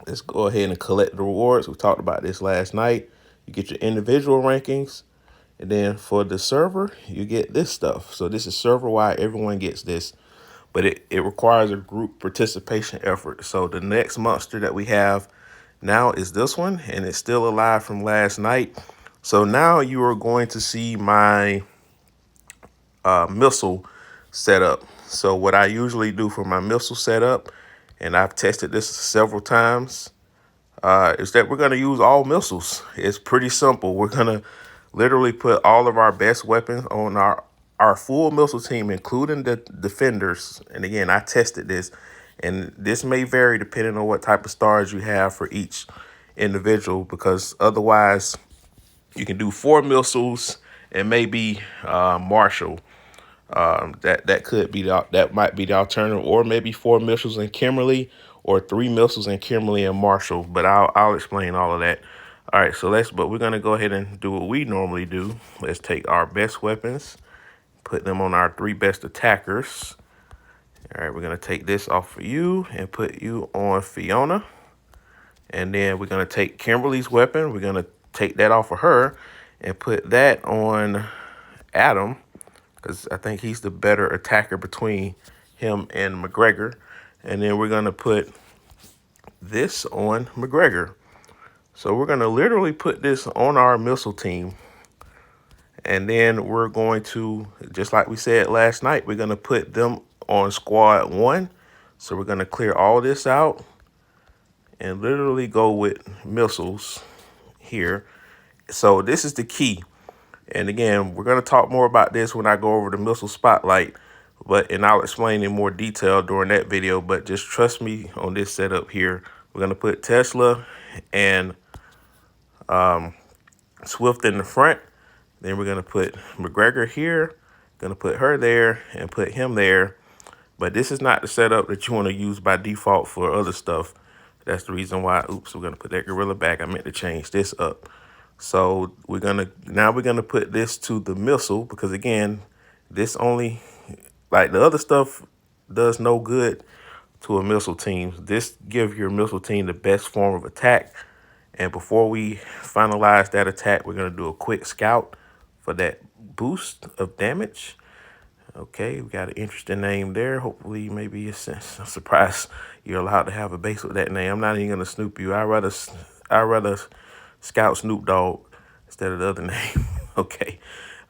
let's go ahead and collect the rewards. We talked about this last night. You get your individual rankings. And then for the server, you get this stuff. So this is server-wide. Everyone gets this. But it requires a group participation effort. So the next monster that we have now is this one, and it's still alive from last night. So now you are going to see my missile setup. So what I usually do for my missile setup, and I've tested this several times, is that we're going to use all missiles. It's pretty simple. We're going to literally put all of our best weapons on our full missile team, including the defenders. And again, I tested this, and this may vary depending on what type of stars you have for each individual, because otherwise you can do 4 missiles and maybe Marshall. That might be the alternative, or maybe 4 missiles in Kimberly, or 3 missiles in Kimberly and Marshall. But I'll explain all of that. All right, but we're gonna go ahead and do what we normally do. Let's take our best weapons, put them on our 3 best attackers. All right, we're gonna take this off for you and put you on Fiona. And then we're gonna take Kimberly's weapon. We're gonna take that off of her and put that on Adam, because I think he's the better attacker between him and McGregor. And then we're gonna put this on McGregor. So we're gonna literally put this on our missile team. And then we're going to, just like we said last night, we're gonna put them on squad 1. So we're gonna clear all this out and literally go with missiles here. So this is the key. And again, we're going to talk more about this when I go over the missile spotlight. and I'll explain in more detail during that video. But just trust me on this setup here. We're gonna put Tesla and Swift in the front. Then we're gonna put McGregor here. Gonna put her there and put him there. But this is not the setup that you want to use by default for other stuff. That's the reason why. Oops, we're gonna put that gorilla back. I meant to change this up. So we're gonna put this to the missile, because again, this only, like the other stuff, does no good to a missile team. This gives your missile team the best form of attack. And before we finalize that attack, we're gonna do a quick scout for that boost of damage. Okay, we got an interesting name there. Hopefully, maybe it's a surprise you're allowed to have a base with that name. I'm not even gonna snoop you. I rather scout Snoop Dogg instead of the other name. Okay,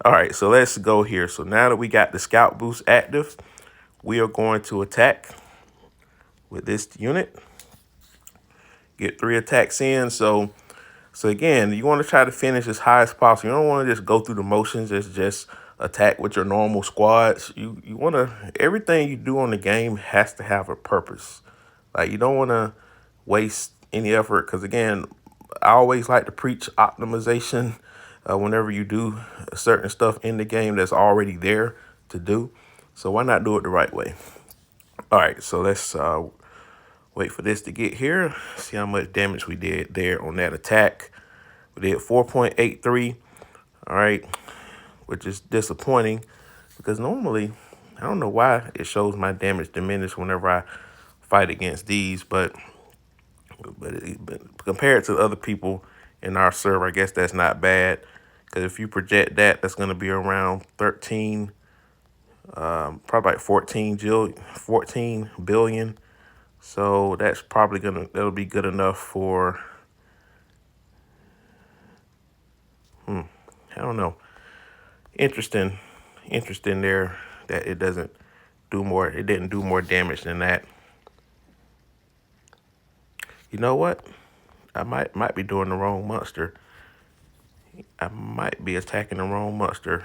all right. So let's go here. So now that we got the scout boost active, we are going to attack with this unit. Get 3 attacks in. So again, you want to try to finish as high as possible. You don't want to just go through the motions. It's just attack with your normal squads. You want to, everything you do on the game has to have a purpose. Like, you don't want to waste any effort, because again, I always like to preach optimization whenever you do certain stuff in the game that's already there to do. So why not do it the right way? All right, so let's wait for this to get here. See how much damage we did there on that attack. We did 4.83. All right, which is disappointing, because normally, I don't know why it shows my damage diminished whenever I fight against these, but compared to other people in our server, I guess that's not bad. Because if you project that, that's going to be around 13, probably like 14 billion. So that's probably that'll be good enough for, I don't know. Interesting there that it didn't do more damage than that. You know what? I might be doing the wrong monster. I might be attacking the wrong monster.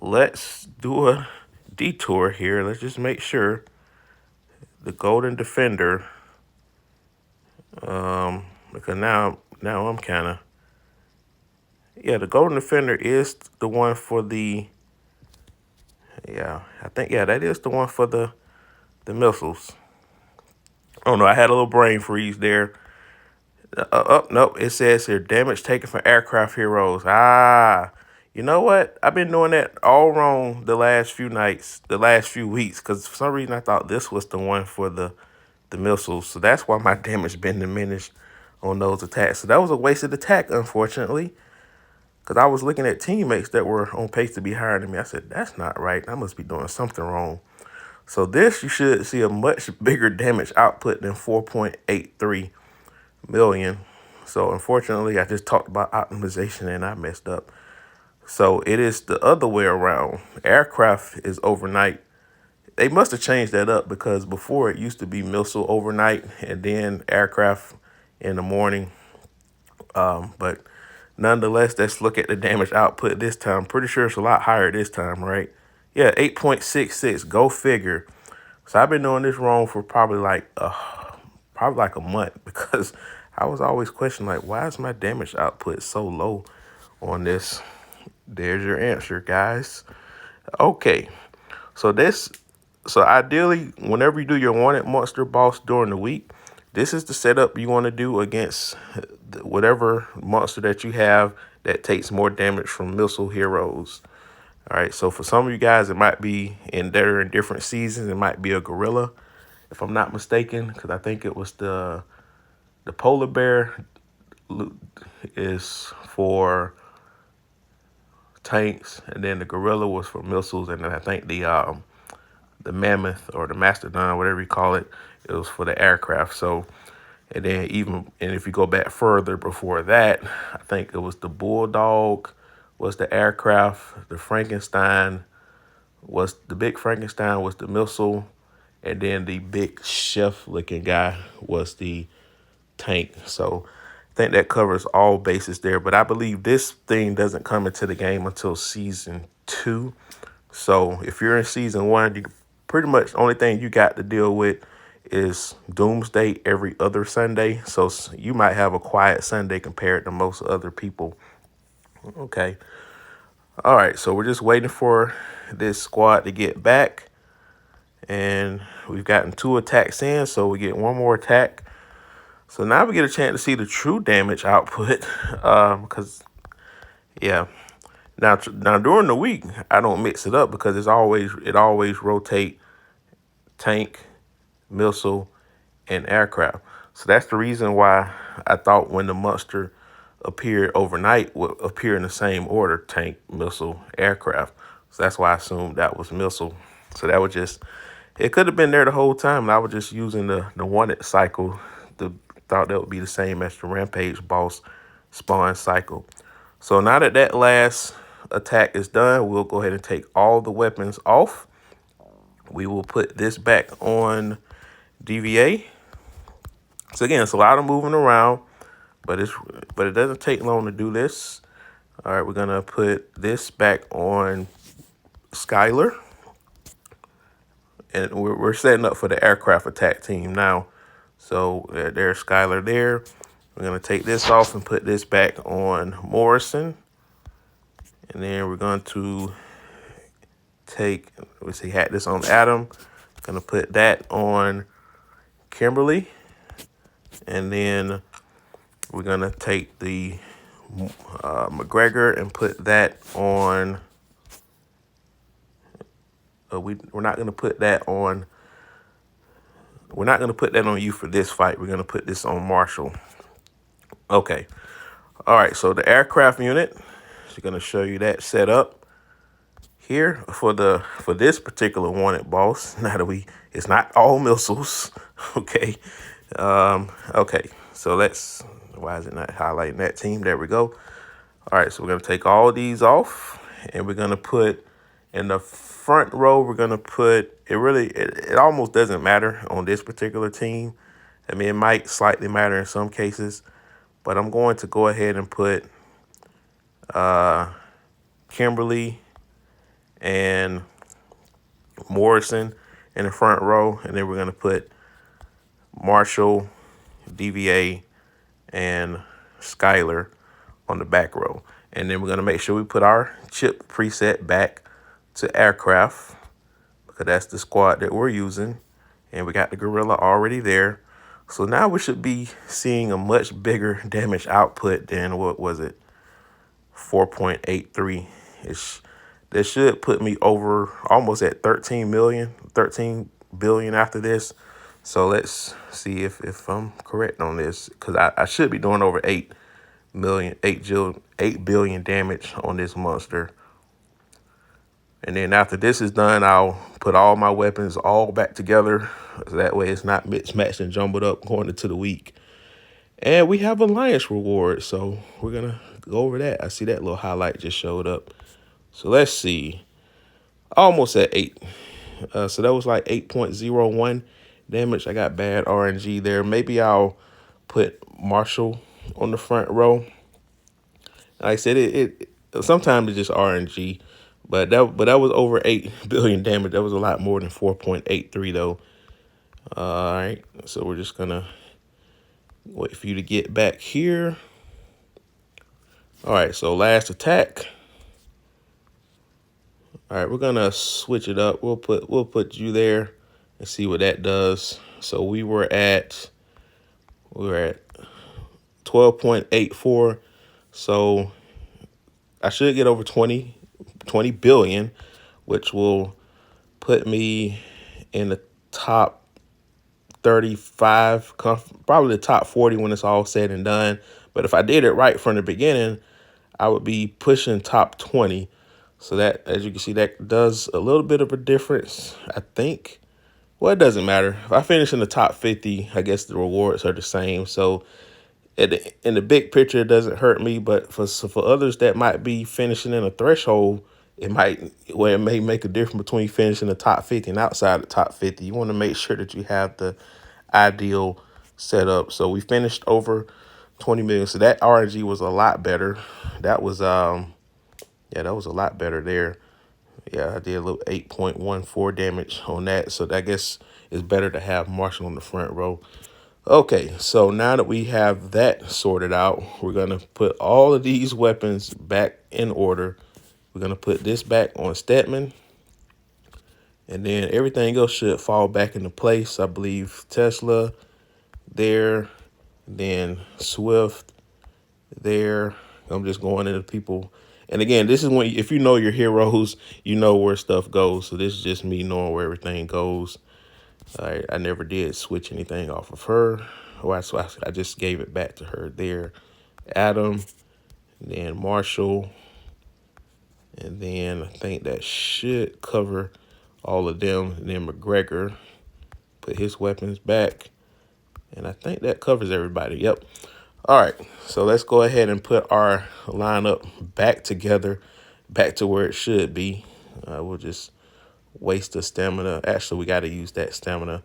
Let's do a detour here. Let's just make sure the golden defender, because now I'm kind of, yeah, the golden defender is the one for the, yeah, I think, yeah, that is the one for the missiles. Oh no, I had a little brain freeze there. Nope, it says here, damage taken from aircraft heroes. You know what? I've been doing that all wrong the last few weeks, because for some reason I thought this was the one for the missiles. So that's why my damage been diminished on those attacks. So that was a wasted attack, unfortunately, because I was looking at teammates that were on pace to be higher than me. I said, that's not right. I must be doing something wrong. So this, you should see a much bigger damage output than 4.83 million. So unfortunately, I just talked about optimization and I messed up. So it is the other way around. Aircraft is overnight. They must have changed that up, because before it used to be missile overnight and then aircraft in the morning. But nonetheless, let's look at the damage output this time. I'm pretty sure it's a lot higher this time, right? Yeah, 8.66. Go figure. So I've been doing this wrong for probably like a month, because I was always questioning, like, why is my damage output so low on this? There's your answer, guys. Okay, so ideally, whenever you do your wanted monster boss during the week, this is the setup you want to do against whatever monster that you have that takes more damage from missile heroes. All right, so for some of you guys, it might be in different seasons. It might be a gorilla, if I'm not mistaken, because I think it was the polar bear is for tanks, and then the gorilla was for missiles, and then I think the mammoth or the mastodon, whatever you call it, it was for the aircraft. So, and then if you go back further before that, I think it was the bulldog was the aircraft, the big Frankenstein was the missile, and then the big chef looking guy was the tank. So I think that covers all bases there. But I believe this thing doesn't come into the game until season 2. So if you're in season one, you pretty much the only thing you got to deal with is doomsday every other Sunday. So you might have a quiet Sunday compared to most other people. Okay. All right. So we're just waiting for this squad to get back. And we've gotten 2 attacks in. So we get 1 more attack. So now we get a chance to see the true damage output. Because, yeah. Now during the week, I don't mix it up because it always rotate tank, missile, and aircraft. So that's the reason why I thought when the monster appeared overnight would appear in the same order: tank, missile, aircraft. So that's why I assumed that was missile. So that was just, it could have been there the whole time, and I was just using the wanted cycle. Thought that would be the same as the rampage boss spawn cycle. So now that that last attack is done, we'll go ahead and take all the weapons off. We will put this back on DVA. So again, it's a lot of moving around, but it doesn't take long to do this. All right, we're gonna put this back on Skylar, and we're setting up for the aircraft attack team now. So there's Skylar there. We're gonna take this off and put this back on Morrison, and then we're going to had this on Adam. Gonna put that on Kimberly, and then we're gonna take the McGregor and put that on. We're not gonna put that on. We're not gonna put that on you for this fight. We're gonna put this on Marshall. Okay. All right. So the aircraft unit. She's gonna show you that set up here for this particular wanted boss. Now that it's not all missiles. Okay. Okay. So why is it not highlighting that team? There we go. All right, so we're gonna take all these off, and we're gonna put in the front row. We're gonna put it almost doesn't matter on this particular team. I mean, it might slightly matter in some cases, but I'm going to go ahead and put Kimberly and Morrison in the front row, and then we're gonna put Marshall, DVA, and Skylar on the back row. And then we're gonna make sure we put our chip preset back to aircraft, because that's the squad that we're using. And we got the gorilla already there. So now we should be seeing a much bigger damage output than, what was it, 4.83. This should put me over almost at 13 billion after this. So let's see if I'm correct on this, because I should be doing over 8 billion damage on this monster. And then after this is done, I'll put all my weapons all back together. So that way it's not mismatched and jumbled up going into the week. And we have Alliance reward, so we're going to go over that. I see that little highlight just showed up. So let's see. Almost at 8. So that was like 8.01 damage. I got bad RNG there. Maybe I'll put Marshall on the front row. Like I said, it sometimes it's just RNG. But that was over 8 billion damage. That was a lot more than 4.83 though. All right, so we're just gonna wait for you to get back here. All right, so last attack. All right, we're gonna switch it up. We'll put you there and see what that does. So we were at 12.84. So I should get over 20 billion, which will put me in the top 35, probably the top 40 when it's all said and done. But if I did it right from the beginning, I would be pushing top 20. So that, as you can see, that does a little bit of a difference, I think. Well, it doesn't matter. If I finish in the top 50, I guess the rewards are the same. So in the big picture, it doesn't hurt me. But for others that might be finishing in a threshold, it may make a difference between finishing the top 50 and outside the top 50. You want to make sure that you have the ideal setup. So we finished over 20 million. So that RNG was a lot better. That was yeah, that was a lot better there. Yeah, I did a little 8.14 damage on that. So I guess it's better to have Marshall on the front row. Okay, so now that we have that sorted out, we're going to put all of these weapons back in order. We're going to put this back on Stedman. And then everything else should fall back into place. I believe Tesla there, then Swift there. I'm just going into people. And again, this is when, if you know your heroes, you know where stuff goes. So this is just me knowing where everything goes. I never did switch anything off of her. So I just gave it back to her there. Adam, then Marshall, and then I think that should cover all of them. And then McGregor, put his weapons back. And I think that covers everybody. Yep. All right, so let's go ahead and put our lineup back together, back to where it should be. We'll just waste the stamina. Actually, we got to use that stamina.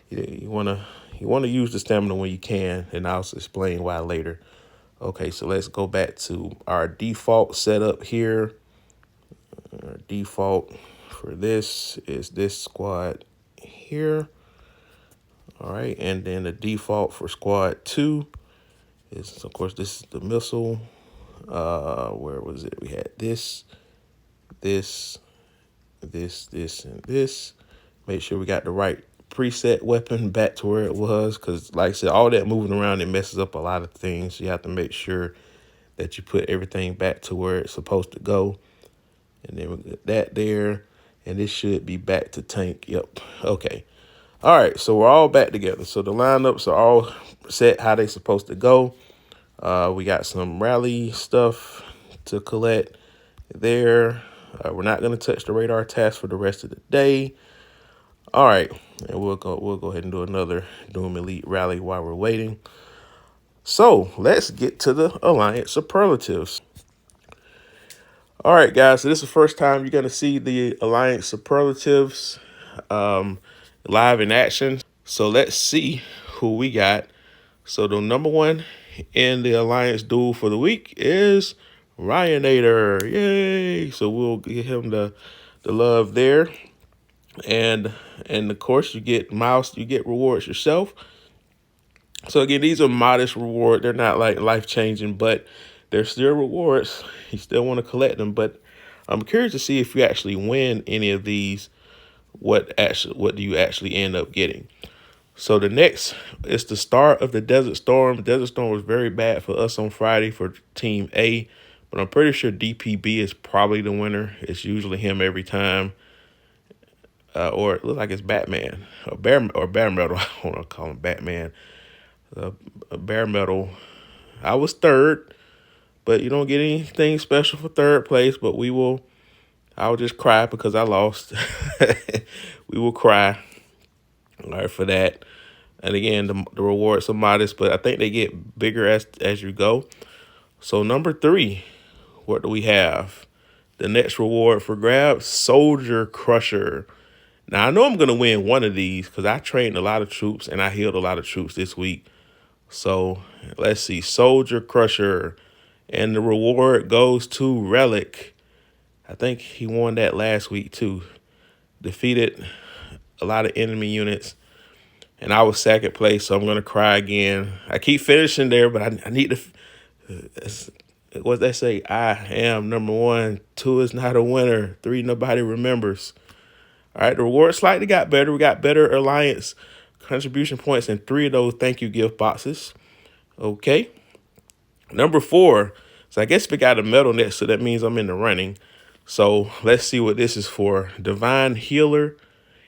You wanna use the stamina when you can, and I'll explain why later. Okay, so let's go back to our default setup here. Our default for this is this squad here. All right, and then the default for squad 2 is, of course, this is the missile. Where was it? We had this, this, and this. Make sure we got the right preset weapon back to where it was, because like I said, all that moving around, it messes up a lot of things. You have to make sure that you put everything back to where it's supposed to go. And then we get that there, and this should be back to tank. Yep. Okay. All right, so we're all back together. So the lineups are all set how they're supposed to go. We got some rally stuff to collect there. We're not going to touch the radar task for the rest of the day. All right, and we'll go ahead and do another Doom Elite rally while we're waiting. So let's get to the Alliance Superlatives. All right, guys, so this is the first time you're going to see the Alliance Superlatives live in action. So let's see who we got. So the number one in the Alliance duel for the week is Ryanator. Yay! So we'll give him the love there. And of course you get rewards yourself. So again, these are modest rewards. They're not like life-changing, but they're still rewards. You still want to collect them, but I'm curious to see if you actually win any of these, what do you actually end up getting. So the next is the start of the Desert Storm. Desert Storm was very bad for us on Friday for Team A, but I'm pretty sure DPB is probably the winner. It's usually him every time. Or it looks like it's Batman or Bare Metal. I don't want to call him Batman. Bare Metal. I was third, but you don't get anything special for third place. But I'll just cry because I lost. We will cry. All right, for that. And again, the rewards are modest, but I think they get bigger as you go. So number 3, what do we have? The next reward for grabs, Soldier Crusher. Now, I know I'm going to win one of these because I trained a lot of troops and I healed a lot of troops this week. So let's see, Soldier Crusher. And the reward goes to Relic. I think he won that last week too. Defeated a lot of enemy units. And I was second place, so I'm going to cry again. I keep finishing there, but I need to... What they say? I am number 1. 2 is not a winner. 3, nobody remembers. All right, the reward slightly got better. We got better Alliance contribution points and 3 of those thank you gift boxes. Okay. Number 4. So I guess we got a medal next, so that means I'm in the running. So let's see what this is for. Divine Healer.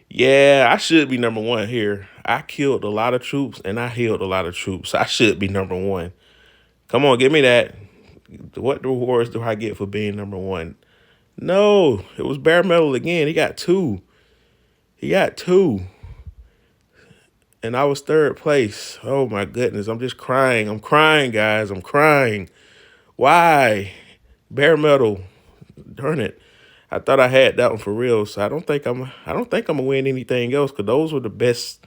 Yeah, I should be number 1 here. I killed a lot of troops and I healed a lot of troops. I should be number 1. Come on, give me that. What rewards do I get for being number 1? No, it was Bare Metal again. He got 2. And I was third place. Oh my goodness, I'm just crying. I'm crying, guys. I'm crying. Why? Bare Metal. Darn it. I thought I had that one for real, so I don't think I'm gonna win anything else, because those were the best.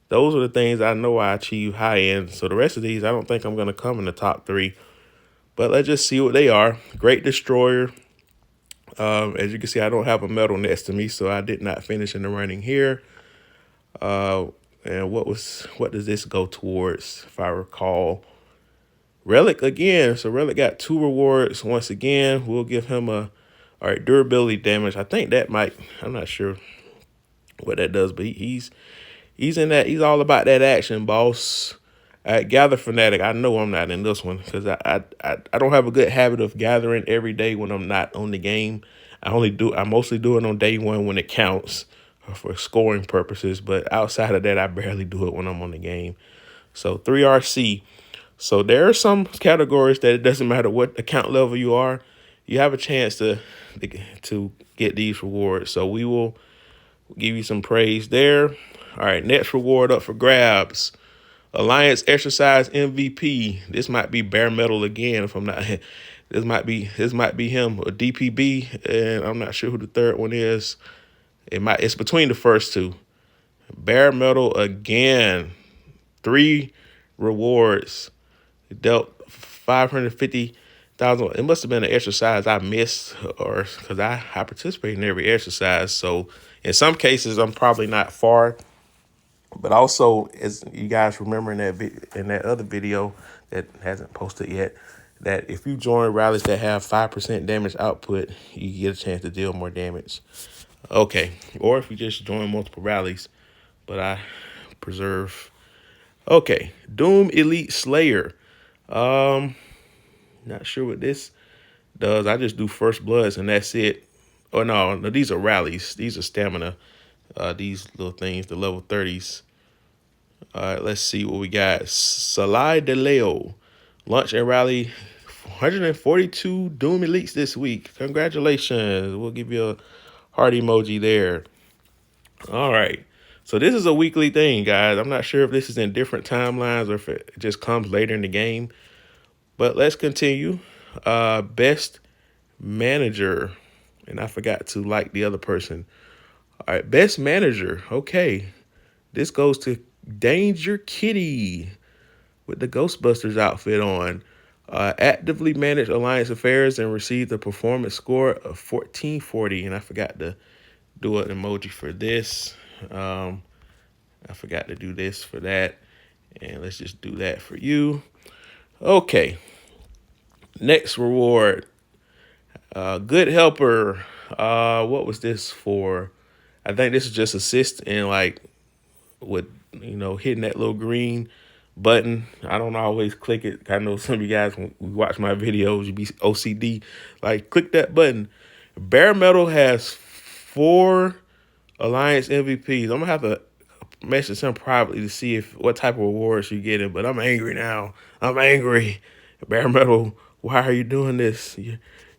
Those are the things I know I achieve high end. So the rest of these, I don't think I'm gonna come in the top 3. But let's just see what they are. Great Destroyer. As you can see, I don't have a medal next to me, so I did not finish in the running here. Uh, and what does this go towards? If I recall, Relic again. So Relic got 2 rewards. Once again, we'll give him a all right durability damage. I think that might. I'm not sure what that does, but he's in that. He's all about that action, boss. Gather fanatic. I know I'm not in this one because I don't have a good habit of gathering every day when I'm not on the game. I mostly do it on day one when it counts for scoring purposes. But outside of that, I barely do it when I'm on the game. So 3RC. So there are some categories that it doesn't matter what account level you are, you have a chance to get these rewards. So we will give you some praise there. All right, next reward up for grabs. Alliance Exercise MVP. This might be bare metal again. If I'm not, this might be him or DPB, and I'm not sure who the third one is. It's between the first two. Bare metal again. 3 rewards. Dealt 550,000. It must have been an exercise I missed, or because I participate in every exercise. So in some cases, I'm probably not far. But also, as you guys remember in that other video that hasn't posted yet, that if you join rallies that have 5% damage output, you get a chance to deal more damage. Okay, or if you just join multiple rallies, but I preserve. Okay, Doom Elite Slayer. Not sure what this does. I just do first bloods and that's it. Oh no, these are rallies. These are stamina. These little things, the level 30s. All right, let's see what we got. Salai de Leo. Launch and rally 142 Doom Elites this week. Congratulations. We'll give you a heart emoji there. All right. So this is a weekly thing, guys. I'm not sure if this is in different timelines or if it just comes later in the game. But let's continue. Best manager. And I forgot to like the other person. All right, best manager. Okay. This goes to Danger Kitty with the Ghostbusters outfit on. Actively manage Alliance affairs and receive the performance score of 1440. And I forgot to do an emoji for this. I forgot to do this for that. And let's just do that for you. Okay. Next reward. Good helper. What was this for? I think this is just assist in like with hitting that little green button. I don't always click it. I know some of you guys when we watch my videos, you be OCD. Like click that button. Bare Metal has 4 Alliance MVPs. I'm gonna have to message him privately to see what type of rewards you're getting. But I'm angry now. I'm angry. Bare Metal, why are you doing this?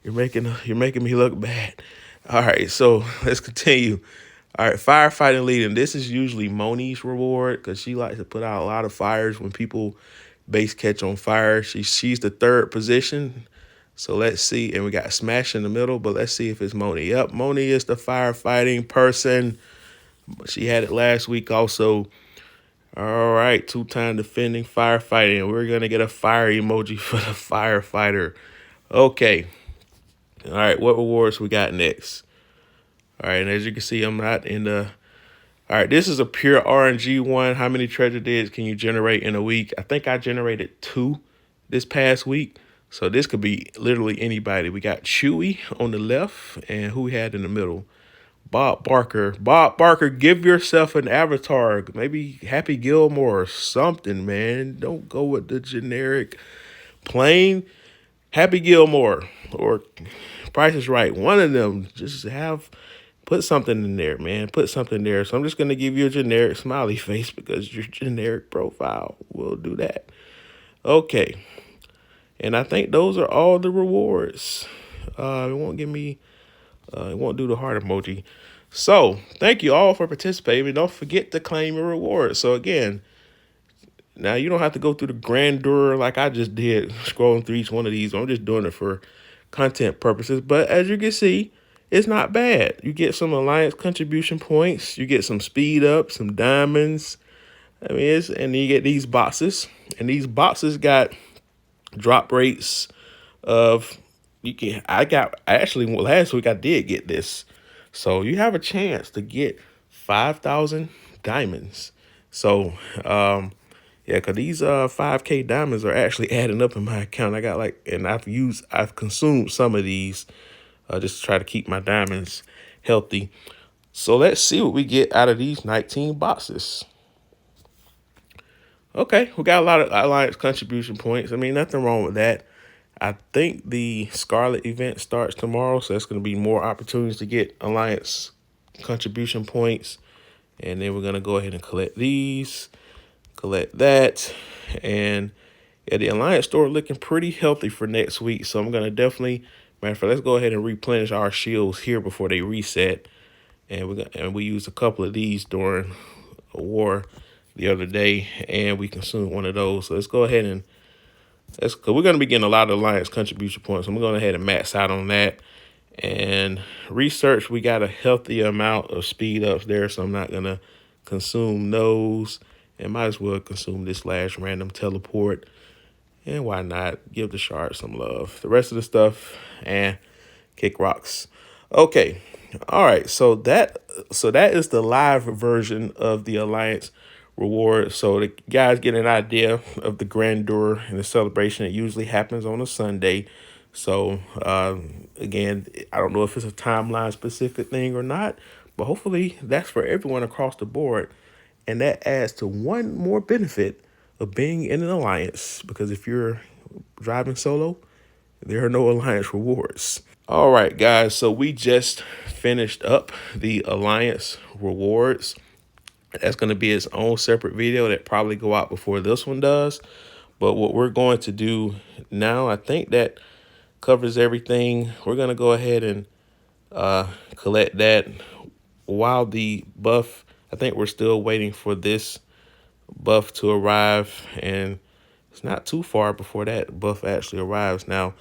You're making me look bad. All right, so let's continue. All right, firefighting lead, and this is usually Moni's reward because she likes to put out a lot of fires when people base catch on fire. She's the 3rd position. So let's see, and we got Smash in the middle, but let's see if it's Moni. Yep, Moni is the firefighting person. She had it last week also. All right, 2-time defending firefighting. We're going to get a fire emoji for the firefighter. Okay. All right, what rewards we got next? All right, and as you can see, I'm not in the... All right, this is a pure RNG one. How many treasure digs can you generate in a week? I think I generated 2 this past week. So this could be literally anybody. We got Chewy on the left, and who we had in the middle? Bob Barker. Bob Barker, give yourself an avatar. Maybe Happy Gilmore or something, man. Don't go with the generic plain Happy Gilmore or Price is Right. One of them. Just put something in there, man. Put something there. So I'm just going to give you a generic smiley face because your generic profile will do that. Okay. And I think those are all the rewards. It won't give me... it won't do the heart emoji. So, thank you all for participating. Don't forget to claim your reward. So, again, now you don't have to go through the grandeur like I just did, scrolling through each one of these. I'm just doing it for content purposes. But as you can see, it's not bad. You get some Alliance contribution points. You get some speed up, some diamonds. I mean, and then you get these boxes. And these boxes got drop rates of you can. I got actually last week I did get this, so you have a chance to get 5,000 diamonds. So yeah, cause these 5K diamonds are actually adding up in my account. I got like, and I've consumed some of these just to try to keep my diamonds healthy. So let's see what we get out of these 19 boxes. Okay, we got a lot of alliance contribution points. I mean, nothing wrong with that. I think the Scarlet event starts tomorrow, so that's going to be more opportunities to get alliance contribution points. And then we're going to go ahead and collect these, collect that. And yeah, the alliance store looking pretty healthy for next week. So I'm going to definitely, matter of fact, let's go ahead and replenish our shields here before they reset. And we used a couple of these during a war the other day, and we consumed one of those. So let's go ahead and cause we're going to be getting a lot of alliance contribution points. So I'm going to go ahead and max out on that. And research, we got a healthy amount of speed ups there, so I'm not going to consume those. And might as well consume this last random teleport. And why not give the shard some love? The rest of the stuff, and kick rocks. Okay. All right. So that is the live version of the Alliance reward. So the guys get an idea of the grandeur and the celebration. It usually happens on a Sunday. So again, I don't know if it's a timeline specific thing or not, but hopefully that's for everyone across the board. And that adds to one more benefit of being in an alliance, because if you're driving solo, there are no alliance rewards. All right, guys. So we just finished up the alliance rewards. That's going to be its own separate video that probably go out before this one does. But what we're going to do now, I think that covers everything. We're going to go ahead and collect that while the buff, I think we're still waiting for this buff to arrive, and it's not too far before that buff actually arrives now.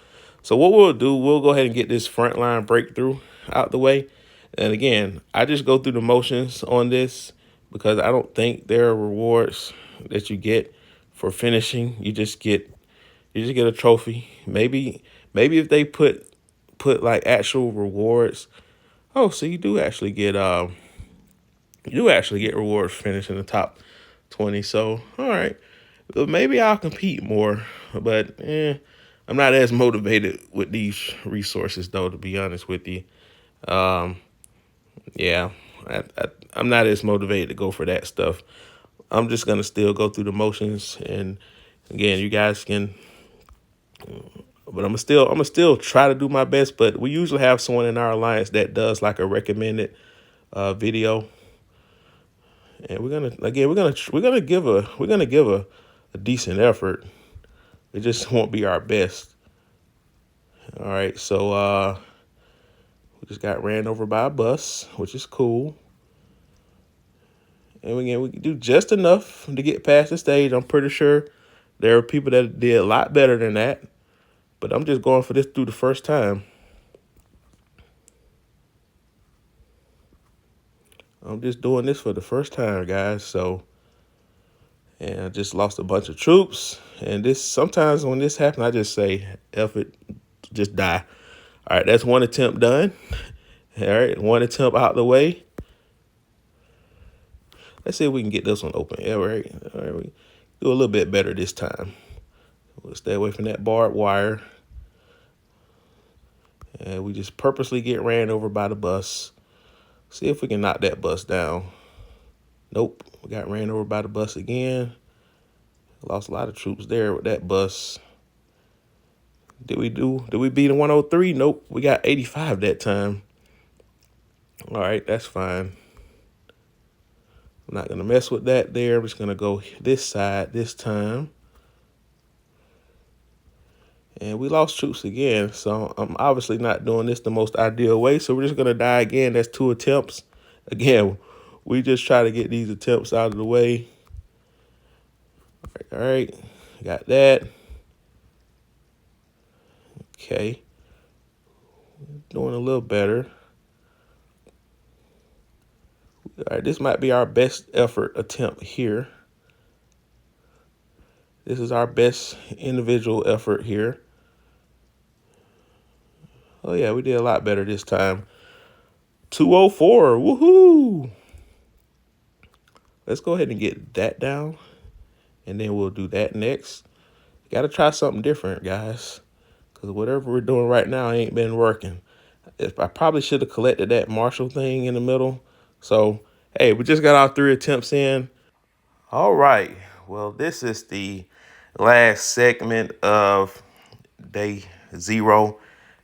So what we'll do, we'll go ahead and get this frontline breakthrough out the way. And again, I just go through the motions on this because I don't think there are rewards that you get for finishing. You just get a trophy. Maybe if they put like actual rewards. Oh, so you do actually get rewards for finishing the top 20. So all right. Well, maybe I'll compete more, but I'm not as motivated with these resources, though, to be honest with you. Um, yeah, I'm not as motivated to go for that stuff. I'm just gonna still go through the motions, and again, you guys can. But I'm gonna still try to do my best. But we usually have someone in our alliance that does like a recommended video, and we're gonna give a decent effort. It just won't be our best. All right, so we just got ran over by a bus, which is cool. And again, we can do just enough to get past the stage. I'm pretty sure there are people that did a lot better than that, but I'm just going for this through the first time. I'm just doing this for the first time, guys. So, and I just lost a bunch of troops. And this sometimes when this happens, I just say, F it, just die. All right, that's one attempt done. All right, one attempt out the way. Let's see if we can get this one open. Yeah, right. All right, we do a little bit better this time. We'll stay away from that barbed wire. And we just purposely get ran over by the bus. See if we can knock that bus down. Nope, we got ran over by the bus again. Lost a lot of troops there with that bus. Did we beat a 103? Nope, we got 85 that time. All right, that's fine. I'm not gonna mess with that there. I'm just gonna go this side this time. And we lost troops again, so I'm obviously not doing this the most ideal way. So we're just gonna die again. That's 2 attempts. Again, we just try to get these attempts out of the way. All right, got that. Okay, doing a little better. All right, this might be our best effort attempt here. This is our best individual effort here. Oh yeah, we did a lot better this time. 204. Woohoo! Let's go ahead and get that down, and then we'll do that next. Got to try something different, guys, because whatever we're doing right now ain't been working. I probably should have collected that Marshall thing in the middle. So, hey, we just got our 3 attempts in. All right. Well, this is the last segment of day 0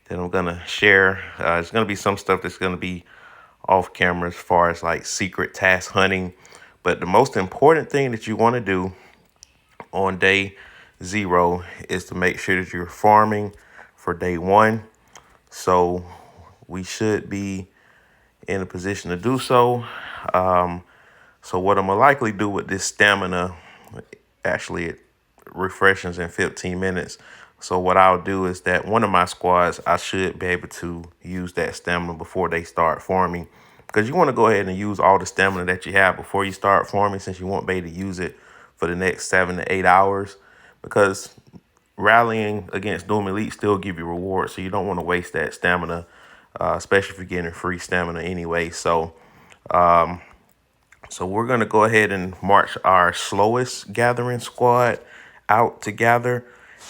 that I'm going to share. It's going to be some stuff that's going to be off camera as far as like secret task hunting. But the most important thing that you want to do on day 0 is to make sure that you're farming for day 1. So we should be in a position to do so. So what I'm gonna likely do with this stamina, actually it refreshes in 15 minutes. So what I'll do is that one of my squads, I should be able to use that stamina before they start farming. Because you want to go ahead and use all the stamina that you have before you start farming, since you won't be able to use it for the next 7 to 8 hours. Because rallying against Doom Elite still give you rewards, so you don't want to waste that stamina, especially if you're getting free stamina anyway. So we're gonna go ahead and march our slowest gathering squad out to gather.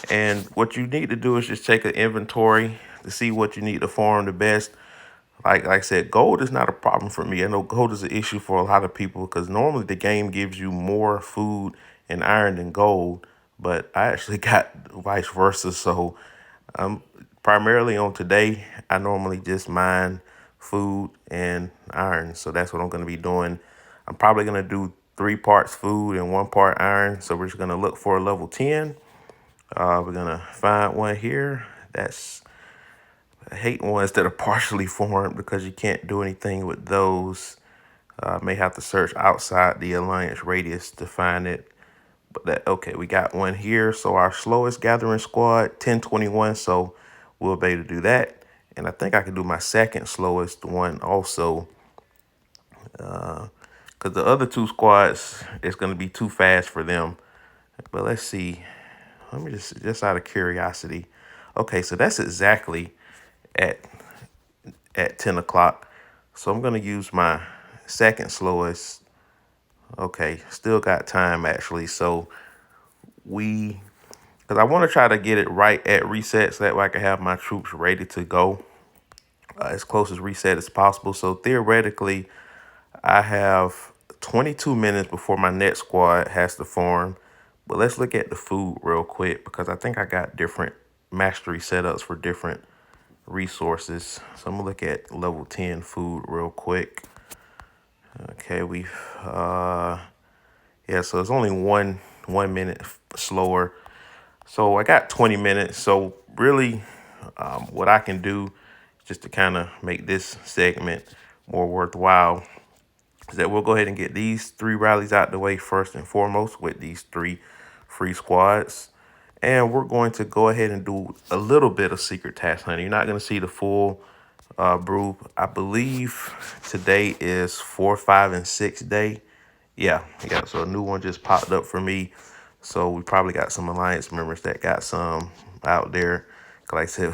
And what you need to do is just take an inventory to see what you need to farm the best. Like I said, gold is not a problem for me. I know gold is an issue for a lot of people because normally the game gives you more food and iron than gold, but I actually got vice versa. So primarily on today, I normally just mine food and iron. So that's what I'm going to be doing. I'm probably going to do 3 parts food and 1 part iron. So we're just going to look for a level 10. We're going to find one here. I hate ones that are partially formed because you can't do anything with those. May have to search outside the alliance radius to find it. But okay, we got one here. So our slowest gathering squad, 1021. So we'll be able to do that. And I think I can do my second slowest one also. Because the other 2 squads, it's going to be too fast for them. But let's see. Let me just out of curiosity. Okay, so that's exactly at 10 o'clock. So I'm going to use my second slowest. Okay, still got time actually. So because I want to try to get it right at reset so that way I can have my troops ready to go as close as reset as possible. So theoretically, I have 22 minutes before my next squad has to form. But let's look at the food real quick because I think I got different mastery setups for different resources. So I'm gonna look at level 10 food real quick. Okay, yeah, so it's only 1 minute slower. So I got 20 minutes. So really, what I can do just to kind of make this segment more worthwhile is that we'll go ahead and get these 3 rallies out the way first and foremost with these 3 free squads. And we're going to go ahead and do a little bit of secret task hunting. You're not going to see the full brew. I believe today is 4, 5, and 6 day. Yeah. So a new one just popped up for me. So we probably got some Alliance members that got some out there. Like I said,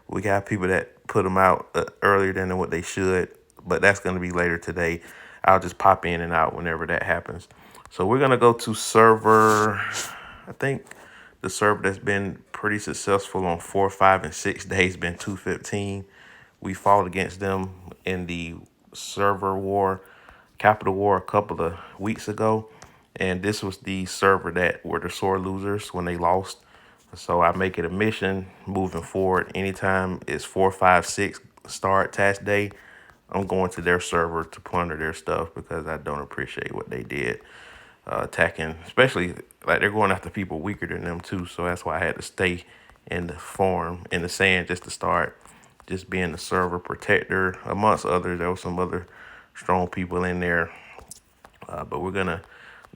we got people that put them out earlier than what they should, but that's going to be later today. I'll just pop in and out whenever that happens. So we're going to go to server, I think the server that's been pretty successful on 4, 5, and 6 days been 215. We fought against them in the server war, capital war, a couple of weeks ago. And this was the server that were the sore losers when they lost. So I make it a mission moving forward. Anytime it's 4, 5, 6 start task day, I'm going to their server to plunder their stuff because I don't appreciate what they did. Attacking, especially like they're going after people weaker than them too. So that's why I had to stay in the farm, in the sand, just to start just being the server protector amongst others. There were some other strong people in there. But we're going to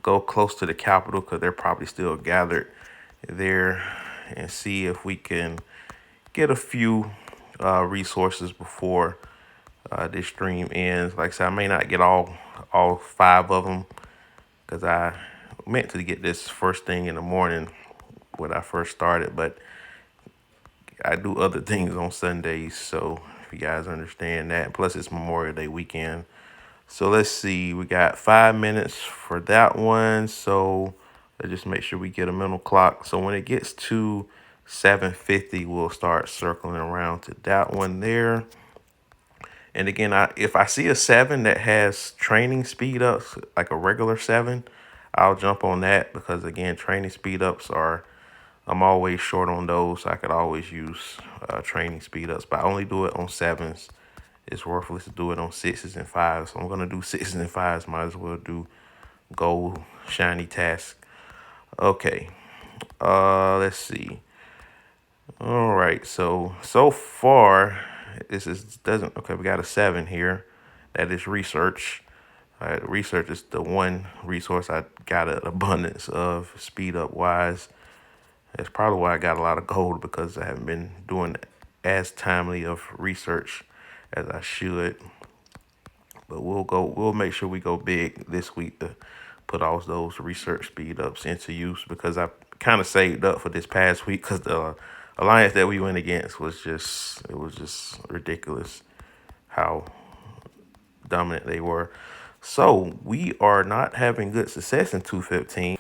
go close to the capital because they're probably still gathered there and see if we can get a few resources before this stream ends. Like I said, I may not get all 5 of them because I meant to get this first thing in the morning when I first started, but I do other things on Sundays, so if you guys understand that. Plus, it's Memorial Day weekend. So let's see. We got 5 minutes for that one. So let's just make sure we get a mental clock. So when it gets to 7:50, we'll start circling around to that one there. And again, if I see a 7 that has training speed ups, like a regular 7, I'll jump on that because again, training speed ups are, I'm always short on those. So I could always use training speed ups, but I only do it on 7s. It's worthless to do it on 6s and 5s. So I'm gonna do 6s and 5s. Might as well do gold shiny task. Okay. Let's see. All right. So far, this is doesn't okay. We got a 7 here. That is research. Research is the one resource I got an abundance of speed up wise. That's probably why I got a lot of gold because I haven't been doing as timely of research as I should. But we'll make sure we go big this week to put all those research speed ups into use because I kind of saved up for this past week because the alliance that we went against was just ridiculous how dominant they were. So we are not having good success in 215.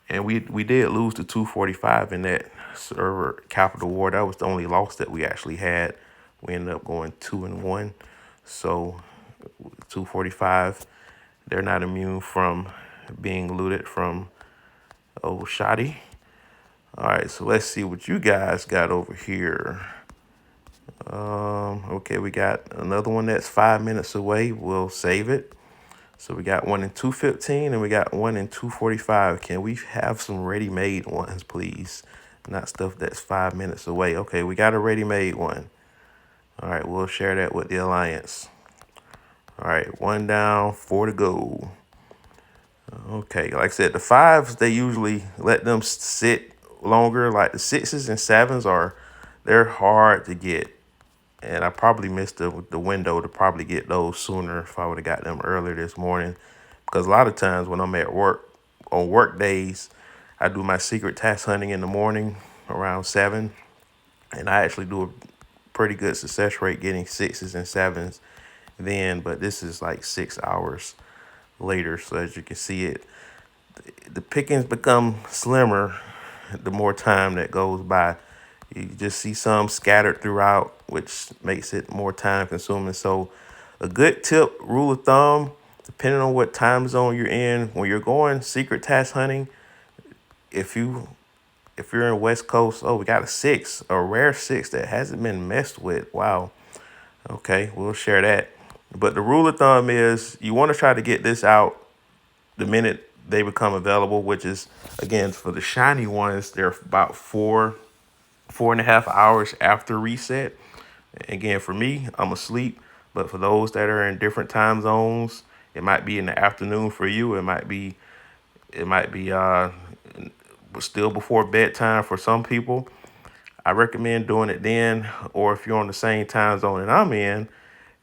And we did lose to 245 in that server capital war. That was the only loss that we actually had. We ended up going 2-1. So 245, they're not immune from being looted from old Shoddy. All right, so let's see what you guys got over here. Okay, we got another one that's 5 minutes away. We'll save it. So we got one in 215 and we got one in 245. Can we have some ready-made ones, please? Not stuff that's 5 minutes away. Okay, we got a ready-made one. All right, we'll share that with the Alliance. All right, one down, 4 to go. Okay, like I said, the 5s, they usually let them sit longer. Like the 6s and 7s they're hard to get. And I probably missed the window to probably get those sooner if I would have got them earlier this morning. Because a lot of times when I'm at work, on work days, I do my secret task hunting in the morning around 7. And I actually do a pretty good success rate getting 6s and 7s then. But this is like 6 hours later. So as you can see it, the pickings become slimmer the more time that goes by. You just see some scattered throughout, which makes it more time consuming. So a good tip, rule of thumb, depending on what time zone you're in, when you're going secret task hunting, if you're in West Coast, oh, we got a 6, a rare 6 that hasn't been messed with. Wow. Okay, we'll share that. But the rule of thumb is you want to try to get this out the minute they become available, which is, again, for the shiny ones, they're about 4.5 hours after reset. Again, for me, I'm asleep, but for those that are in different time zones, it might be in the afternoon for you. It might be still before bedtime for some people. I recommend doing it then, or if you're on the same time zone that I'm in,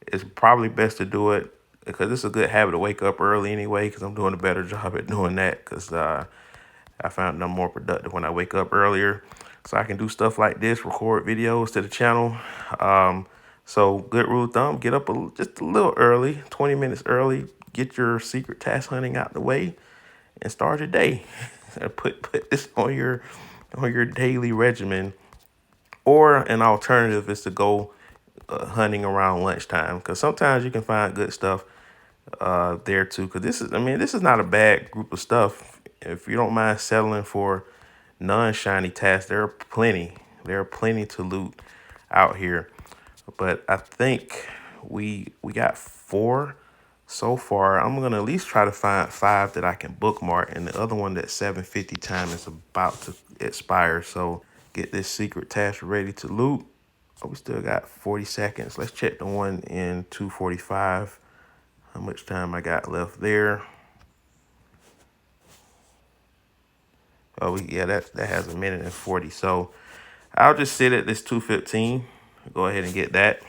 it's probably best to do it because it's a good habit to wake up early anyway. Because I'm doing a better job at doing that because I found I'm more productive when I wake up earlier. So I can do stuff like this, record videos to the channel. Um, so good rule of thumb, get up just a little early, 20 minutes early, get your secret task hunting out the way and start your day. Put this on your daily regimen. Or an alternative is to go hunting around lunchtime because sometimes you can find good stuff there too. Because this is not a bad group of stuff. If you don't mind settling for non-shiny tasks, there are plenty. There are plenty to loot out here. But I think we got 4 so far. I'm gonna at least try to find 5 that I can bookmark, and the other one that 750 time is about to expire. So get this secret task ready to loot. Oh, we still got 40 seconds. Let's check the one in 245. How much time I got left there? Oh, yeah, that has 1:40. So I'll just sit at this 215. Go ahead and get that.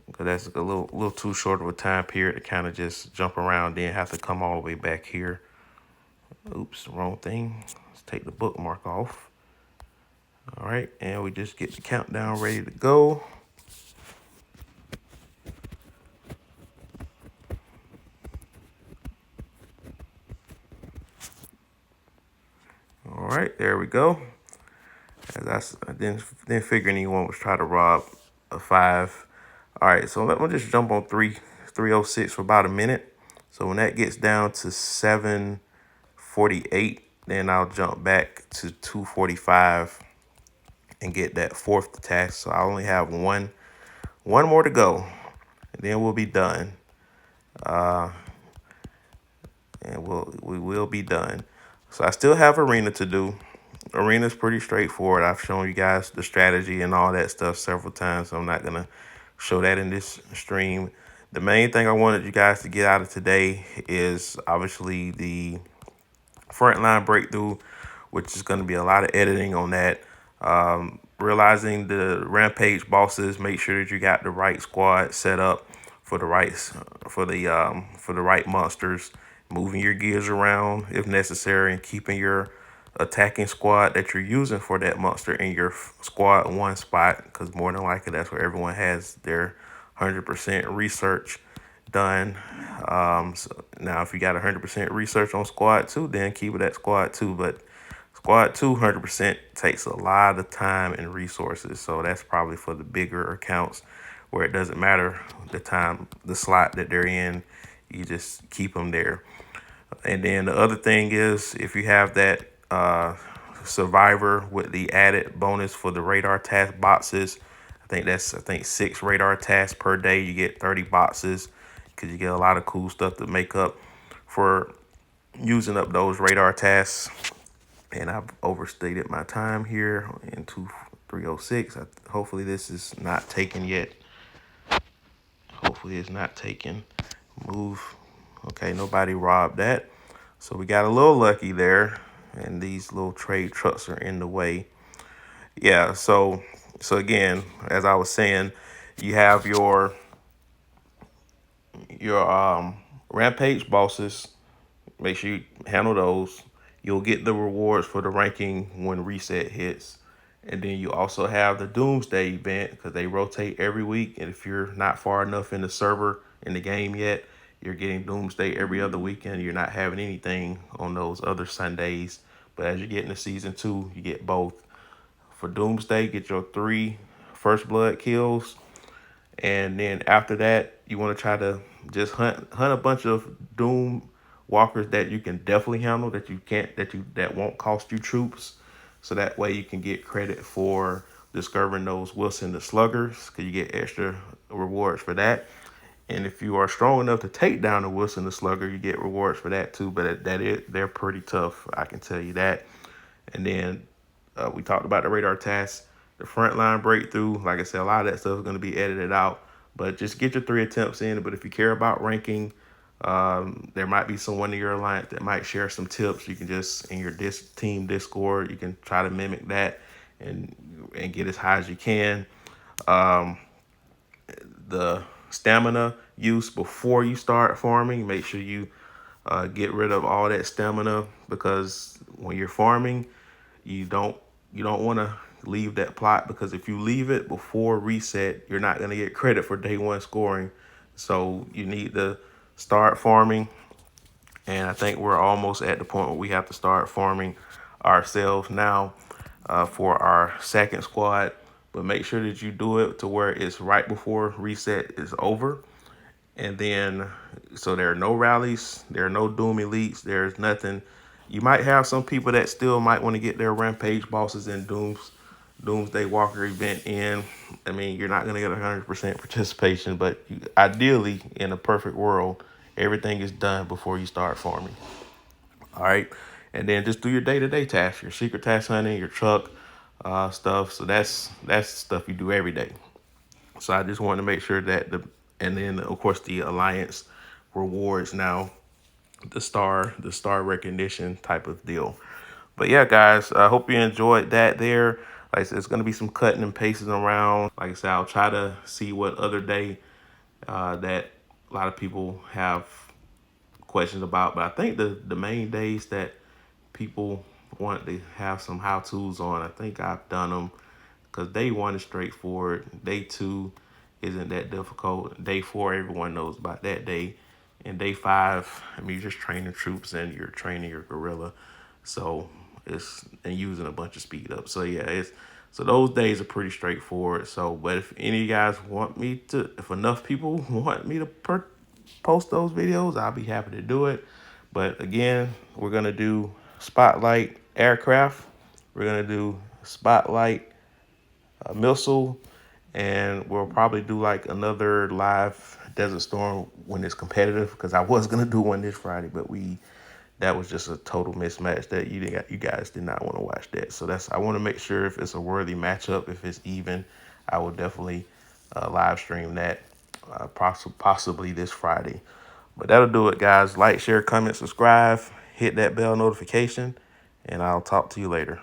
Because that's a little too short of a time period to kind of just jump around, then have to come all the way back here. Oops, wrong thing. Let's take the bookmark off. All right, and we just get the countdown ready to go. All right, there we go. I didn't figure anyone was trying to rob a five. All right, so let me just jump on 306 for about a minute. So when that gets down to 748, then I'll jump back to 245 and get that fourth task. So I only have one more to go, and then we'll be done. And we will be done. So I still have arena to do. Arena's pretty straightforward. I've shown you guys the strategy and all that stuff several times. So I'm not gonna show that in this stream. The main thing I wanted you guys to get out of today is obviously the frontline breakthrough, which is going to be a lot of editing on that. Realizing the rampage bosses, make sure that you got the right squad set up for the right monsters. Moving your gears around if necessary, and keeping your attacking squad that you're using for that monster in your squad one spot, because more than likely that's where everyone has their 100% research done. So now, if you got 100% research on squad two, then keep it at squad two. But squad two, 100% takes a lot of time and resources. So that's probably for the bigger accounts where it doesn't matter the slot that they're in. You just keep them there. And then the other thing is, if you have that survivor with the added bonus for the radar task boxes, I think 6 radar tasks per day. You get 30 boxes because you get a lot of cool stuff to make up for using up those radar tasks. And I've overstated my time here in 306. Hopefully this is not taken yet. Hopefully it's not taken. Move. Okay, nobody robbed that. So we got a little lucky there. And these little trade trucks are in the way. Yeah, so again, as I was saying, you have your rampage bosses. Make sure you handle those. You'll get the rewards for the ranking when reset hits. And then you also have the doomsday event because they rotate every week. And if you're not far enough in the server in the game yet, you're getting doomsday every other weekend. You're not having anything on those other Sundays. But as you get into season 2, you get both. For doomsday, get your 3 first blood kills, and then after that, you want to try to just hunt a bunch of doom walkers that you can definitely handle, that you can't that won't cost you troops. So that way you can get credit for discovering those Wilson the sluggers, because you get extra rewards for that. And if you are strong enough to take down the Wilson the slugger, you get rewards for that too. But they're pretty tough, I can tell you that. And then we talked about the radar tasks, the frontline breakthrough. Like I said, a lot of that stuff is going to be edited out, but just get your 3 attempts in. But if you care about ranking, there might be someone in your alliance that might share some tips. You can just, in your team Discord, you can try to mimic that and get as high as you can. The stamina use before you start farming, make sure you get rid of all that stamina, because when you're farming, you don't want to leave that plot, because if you leave it before reset, you're not going to get credit for day 1 scoring. So you need to start farming, and I think we're almost at the point where we have to start farming ourselves now for our second squad. But make sure that you do it to where it's right before reset is over. And then, so there are no rallies, there are no Doom Elites, there's nothing. You might have some people that still might want to get their Rampage bosses and Doomsday Walker event in. I mean, you're not going to get 100% participation, but ideally, in a perfect world, everything is done before you start farming. All right. And then just do your day-to-day tasks, your secret task hunting, your truck stuff. So that's stuff you do every day. So I just wanted to make sure that and then of course the alliance rewards now, the star recognition type of deal. But yeah, guys, I hope you enjoyed that there. Like I said, it's going to be some cutting and pasting around. Like I said, I'll try to see what other day that a lot of people have questions about. But I think the main days that people want to have some how-tos on, I think I've done them, because day one is straightforward. Day two isn't that difficult. Day four, everyone knows about that day. And day five, I mean, you're just training troops and you're training your guerrilla. So it's and using a bunch of speed up. So yeah, it's so those days are pretty straightforward. So, but if any of you guys want me to, if enough people want me to post those videos, I'll be happy to do it. But again, we're gonna do spotlight aircraft. We're gonna do spotlight missile, and we'll probably do like another live Desert Storm when it's competitive. Because I was gonna do one this Friday, but that was just a total mismatch that you guys did not want to watch that. So that's I want to make sure if it's a worthy matchup, if it's even, I will definitely live stream that possibly this Friday. But that'll do it, guys. Like, share, comment, subscribe, hit that bell notification, and I'll talk to you later.